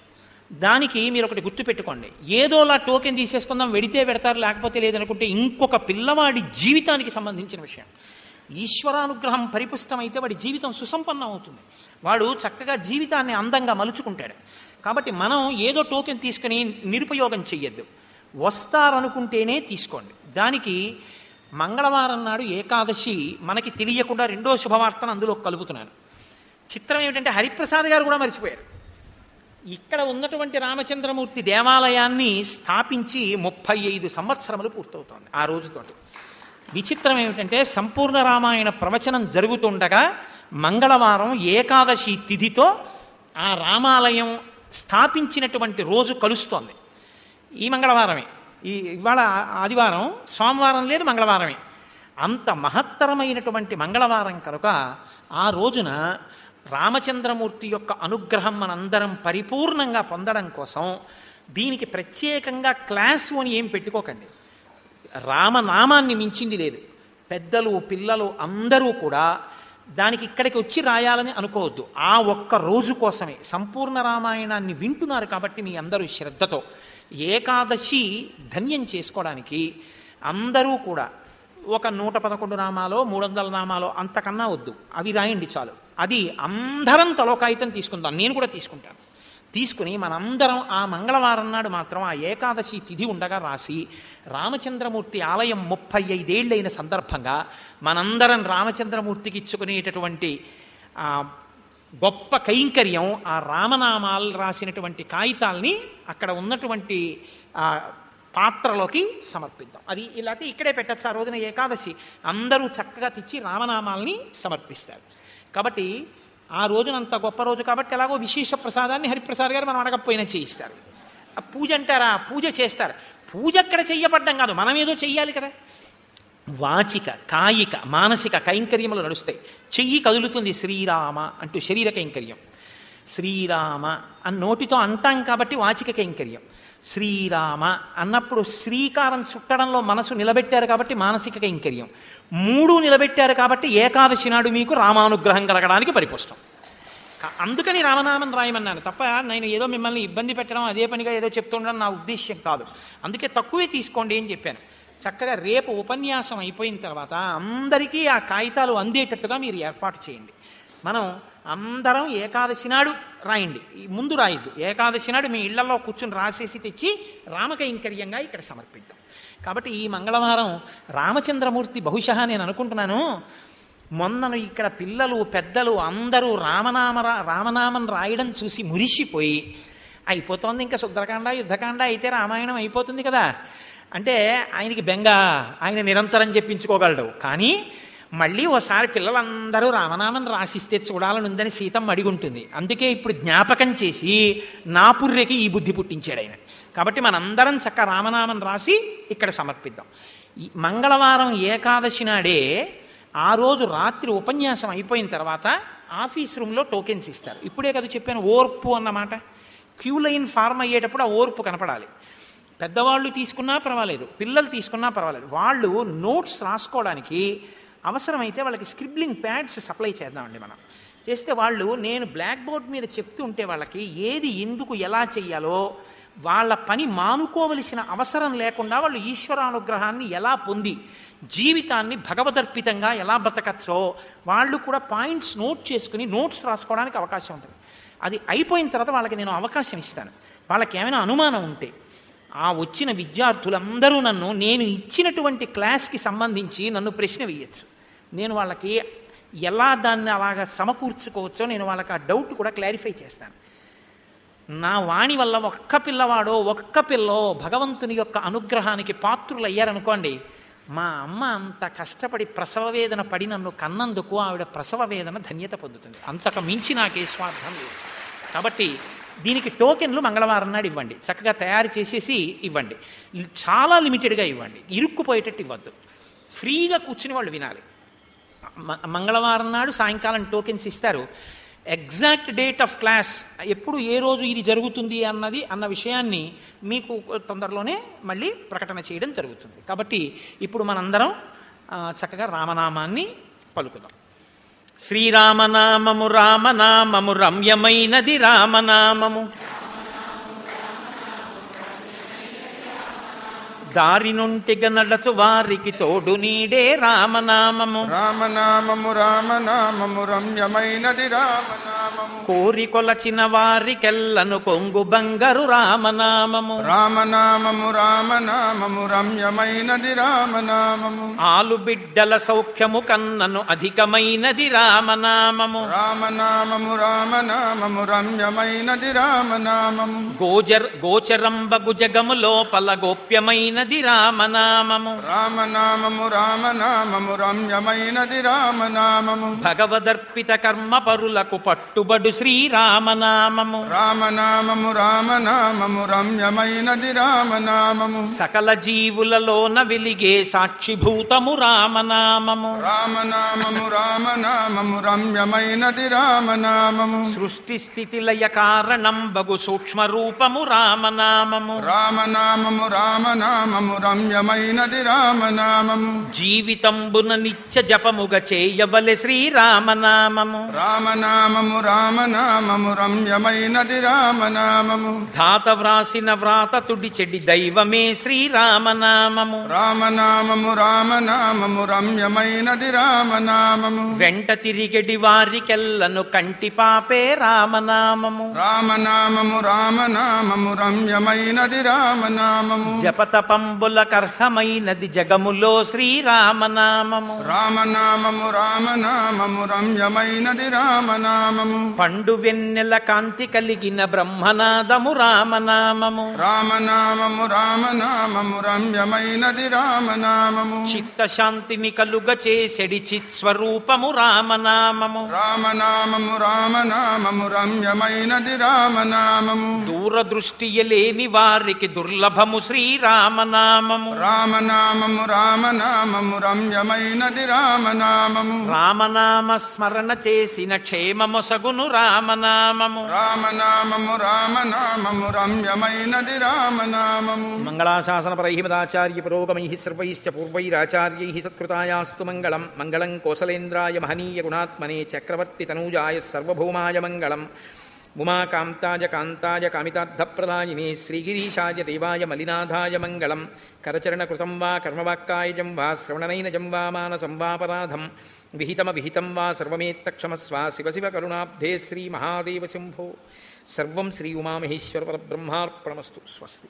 దానికి మీరు ఒకటి గుర్తుపెట్టుకోండి, ఏదోలా టోకెన్ తీసేసుకుందాం, వెడితే పెడతారు లేకపోతే లేదనుకుంటే ఇంకొక పిల్లవాడి జీవితానికి సంబంధించిన విషయం. ఈశ్వరానుగ్రహం పరిపుష్టమైతే వాడి జీవితం సుసంపన్నం అవుతుంది. వాడు చక్కగా జీవితాన్ని అందంగా మలుచుకుంటాడు. కాబట్టి మనం ఏదో టోకెన్ తీసుకుని నిరుపయోగం చెయ్యొద్దు. వస్తారనుకుంటేనే తీసుకోండి. దానికి మంగళవారం నాడు ఏకాదశి మనకి తెలియకుండా 2వ శుభవార్తను అందులో కలుపుతున్నాను. చిత్రం ఏమిటంటే హరిప్రసాద్ గారు కూడా మర్చిపోయారు. ఇక్కడ ఉన్నటువంటి రామచంద్రమూర్తి దేవాలయాన్ని స్థాపించి 35 సంవత్సరములు పూర్తవుతోంది ఆ రోజుతోటి. విచిత్రం ఏమిటంటే సంపూర్ణ రామాయణ ప్రవచనం జరుగుతుండగా మంగళవారం ఏకాదశి తిథితో ఆ రామాలయం స్థాపించినటువంటి రోజు కలుస్తోంది. ఈ మంగళవారమే, ఇవాళ ఆదివారం, సోమవారం లేదు, మంగళవారమే. అంత మహత్తరమైనటువంటి మంగళవారం కనుక ఆ రోజున రామచంద్రమూర్తి యొక్క అనుగ్రహం మనందరం పరిపూర్ణంగా పొందడం కోసం దీనికి ప్రత్యేకంగా క్లాసు అని ఏం పెట్టుకోకండి. రామనామాన్ని మించింది లేదు. పెద్దలు, పిల్లలు అందరూ కూడా దానికి ఇక్కడికి వచ్చి రాయాలని అనుకోవద్దు. ఆ ఒక్క రోజు కోసమే సంపూర్ణ రామాయణాన్ని వింటున్నారు కాబట్టి మీ అందరూ శ్రద్ధతో ఏకాదశి ధన్యం చేసుకోవడానికి అందరూ కూడా ఒక 111 నామాలో 300 నామాలో అంతకన్నా వద్దు, అవి రాయండి చాలు. అది అందరం తలోకాయితం తీసుకుందాం, నేను కూడా తీసుకుంటాను. తీసుకుని మనందరం ఆ మంగళవారం నాడు మాత్రం ఆ ఏకాదశి తిథి ఉండగా రాసి రామచంద్రమూర్తి ఆలయం 35 ఏళ్ళైన సందర్భంగా మనందరం రామచంద్రమూర్తికి ఇచ్చుకునేటటువంటి గొప్ప కైంకర్యం ఆ రామనామాలు రాసినటువంటి కాగితాల్ని అక్కడ ఉన్నటువంటి పాత్రలోకి సమర్పిద్దాం. అది ఇలాగే ఇక్కడే పెట్టచ్చు. ఆ రోజున ఏకాదశి అందరూ చక్కగా తెచ్చి రామనామాల్ని సమర్పిస్తారు. కాబట్టి ఆ రోజునంత గొప్ప రోజు కాబట్టి ఎలాగో విశేష ప్రసాదాన్ని హరిప్రసాద్ గారు మనం అడగకపోయినా చేయిస్తారు. ఆ పూజ అంటారా, పూజ చేస్తారు. పూజ అక్కడ చెయ్యబడ్డం కాదు, మనం ఏదో చెయ్యాలి కదా. వాచిక, కాయిక, మానసిక కైంకర్యములు నడుస్తాయి. చెయ్యి కదులుతుంది శ్రీరామ అంటూ శరీర కైంకర్యం. శ్రీరామ అని నోటితో అంటాం కాబట్టి వాచిక కైంకర్యం. శ్రీరామ అన్నప్పుడు శ్రీకారం చుట్టడంలో మనసు నిలబెట్టారు కాబట్టి మానసిక కైంకర్యం. 3 నిలబెట్టారు కాబట్టి ఏకాదశి నాడు మీకు రామానుగ్రహం కలగడానికి పరిపుష్టం. అందుకని రామనామం రాయమన్నాను తప్ప నేను ఏదో మిమ్మల్ని ఇబ్బంది పెట్టడం అదే పనిగా ఏదో చెప్తుండడం నా ఉద్దేశ్యం కాదు. అందుకే తక్కువే తీసుకోండి అని చెప్పాను. చక్కగా రేపు ఉపన్యాసం అయిపోయిన తర్వాత అందరికీ ఆ కాగితాలు అందేటట్టుగా మీరు ఏర్పాటు చేయండి. మనం అందరం ఏకాదశి నాడు రాయండి, ముందు రాయద్దు. ఏకాదశి నాడు మీ ఇళ్లలో కూర్చుని రాసేసి తెచ్చి రామకైంకర్యంగా ఇక్కడ సమర్పిద్దాం. కాబట్టి ఈ మంగళవారం రామచంద్రమూర్తి బహుశా నేను అనుకుంటున్నాను మొన్నను ఇక్కడ పిల్లలు పెద్దలు అందరూ రామనామం రాయడం చూసి మురిసిపోయి అయిపోతుంది, ఇంకా శుద్ధకాండ యుద్ధకాండ అయితే రామాయణం అయిపోతుంది కదా అంటే ఆయనకి బెంగ, ఆయన నిరంతరం చెప్పించుకోగలడు. కానీ మళ్ళీ ఓసారి పిల్లలందరూ రామనామం రాసిస్తే చూడాలని ఉందని సీతమ్మ అడిగుంటుంది. అందుకే ఇప్పుడు జ్ఞాపకం చేసి నా పుర్రెకి ఈ బుద్ధి పుట్టించాడు ఆయన. కాబట్టి మనందరం చక్క రామనామం రాసి ఇక్కడ సమర్పిద్దాం. ఈ మంగళవారం ఏకాదశి నాడే ఆ రోజు రాత్రి ఉపన్యాసం అయిపోయిన తర్వాత ఆఫీస్ రూమ్లో టోకెన్స్ ఇస్తారు. ఇప్పుడే కదా చెప్పాను ఓర్పు అన్నమాట. క్యూ లైన్ ఫార్మ్ అయ్యేటప్పుడు ఆ ఓర్పు కనపడాలి. పెద్దవాళ్ళు తీసుకున్నా పర్వాలేదు, పిల్లలు తీసుకున్నా పర్వాలేదు. వాళ్ళు నోట్స్ రాసుకోవడానికి అవసరమైతే వాళ్ళకి స్క్రిబ్లింగ్ ప్యాడ్స్ సప్లై చేద్దామండి. మనం చేస్తే వాళ్ళు నేను బ్లాక్ బోర్డ్ మీద చెప్తూ ఉంటే వాళ్ళకి ఏది ఎందుకు ఎలా చెయ్యాలో వాళ్ళ పని మానుకోవలసిన అవసరం లేకుండా వాళ్ళు ఈశ్వరానుగ్రహాన్ని ఎలా పొంది జీవితాన్ని భగవదర్పితంగా ఎలా బతకచ్చో వాళ్ళు కూడా పాయింట్స్ నోట్ చేసుకుని నోట్స్ రాసుకోవడానికి అవకాశం ఉంటుంది. అది అయిపోయిన తర్వాత వాళ్ళకి నేను అవకాశం ఇస్తాను. వాళ్ళకి ఏమైనా అనుమానం ఉంటే ఆ వచ్చిన విద్యార్థులందరూ నేను ఇచ్చినటువంటి క్లాస్కి సంబంధించి నన్ను ప్రశ్న వేయచ్చు. నేను వాళ్ళకి ఎలా దాన్ని అలాగా సమకూర్చుకోవచ్చో నేను వాళ్ళకి ఆ డౌట్ కూడా క్లారిఫై చేస్తాను. నా వాణి వల్ల ఒక్క పిల్లవాడో ఒక్క పిల్లో భగవంతుని యొక్క అనుగ్రహానికి పాత్రులు అయ్యారనుకోండి, మా అమ్మ అంత కష్టపడి ప్రసవ వేదన పడి నన్ను కన్నందుకు ఆవిడ ప్రసవ వేదన ధన్యత పొందుతుంది. అంతకు మించి నాకే స్వార్థం లేదు. కాబట్టి దీనికి టోకెన్లు మంగళవారం నాడు ఇవ్వండి, చక్కగా తయారు చేసేసి ఇవ్వండి. చాలా లిమిటెడ్గా ఇవ్వండి, ఇరుక్కుపోయేటట్టు ఇవ్వద్దు. ఫ్రీగా కూర్చుని వాళ్ళు వినాలి. మంగళవారం నాడు సాయంకాలం టోకెన్స్ ఇస్తారు. ఎగ్జాక్ట్ డేట్ ఆఫ్ క్లాస్ ఎప్పుడు ఏ రోజు ఇది జరుగుతుంది అన్న విషయాన్ని మీకు తొందరలోనే మళ్ళీ ప్రకటన చేయడం జరుగుతుంది. కాబట్టి ఇప్పుడు మనందరం చక్కగా రామనామాన్ని పలుకుదాం. శ్రీరామనామము రామనామము రమ్యమైనది రామనామము, దారి నుంటిగ నడచు వారికి తోడు నీడే రామనామము. రామనామము రామనామము రమ్యమైనది రామనామము, కోరి కొలచిన వారికెల్లను కొంగు బంగారు రామనామము. రామనామము రామనామము రమ్యమైనది రామనామము, ఆలు బిడ్డల సౌఖ్యము కన్నను అధికమైనది రామనామము. రామనామము రామనామము రమ్యమైనది రామనామము, గోచరంబగు జగము లోపల గోప్యమైనది రామనామము. రామనామము రామనామము రమ్యమైనది రామనామము, భగవదర్పిత కర్మ పరులకు పట్టుబడు శ్రీరామనామము. రామనామము రామనామము రమ్యమైనది రామనామము, సకల జీవులలోన వెలిగే సాక్షిభూతము రామనామము. రామనామము రామనామము రమ్యమైనది రామనామము, సృష్టి స్థితి లయ కారణం బగు సూక్ష్మ రూపము రామనామము. రామనామము రామనామము రమ్యమైనది రామనామము, జీవితంబున నిత్య జపముగ చేయవలె శ్రీరామనామము. రామనామము రామనామము రమ్యమైనది రామనామము, ధాత వ్రాసిన వ్రాత తుడి చెడి దైవమే శ్రీరామనామము. రామనామము రామనామము రమ్యమైనది రామనామము, వెంట తిరిగడి వారికెల్లను కంటి పాపే రామనామము. రామనామము రామనామము రమ్యమైనది రామనామము, జపతపంబుల కర్హమైనది జగములో శ్రీరామనామము. రామనామము రామనామము రమ్యమైనది రామనామము, పండు వెన్నెల కాంతి కలిగిన బ్రహ్మనాదము రామనామము. రామనామము రామనామము రమ్యమైనది రామనామము. చిత్తశాంతిని కలుగ చేసెడి చిత్స్వరూపము రామనామము. రామనామము రామనామము రమ్యమైనది రామనామము. దూరదృష్టి లేని వారికి దుర్లభము శ్రీరామనామము. రామనామము రామనామము రమ్యమైనది రామనామము. రామనామ స్మరణ చేసిన క్షేమమొసగును రామనామము. రామనామము రామనామము రమ్యమైనది రామనామము. మంగళాశాసనపరై మదాచార్య పురోగమై సర్వైశ్చ పూర్వైరాచార్యై సత్కృతాయాస్తు మంగళం. మంగళం కోసలేంద్రాయ మహనీయ గుణాత్మనే చక్రవర్తి తనూజాయ సర్వభౌమాయ మంగళం. ఉమాకాంతాయ కాంతాయ కామితార్థప్రదాయినే శ్రీగిరీశాయ దేవాయ మలినాథాయ మంగళం. కరచరణకృతం వా కర్మవాక్కాయజం వా శ్రవణనైనజం వా మానసం వాపరాధం విహితమవిహితం వా సర్వమేత్తక్షమస్వ. శివ శివ కరుణాబ్ధే శ్రీ మహాదేవ శంభో. సర్వం శ్రీ ఉమామహేశ్వర పరబ్రహ్మార్పణమస్తు. స్వస్తి.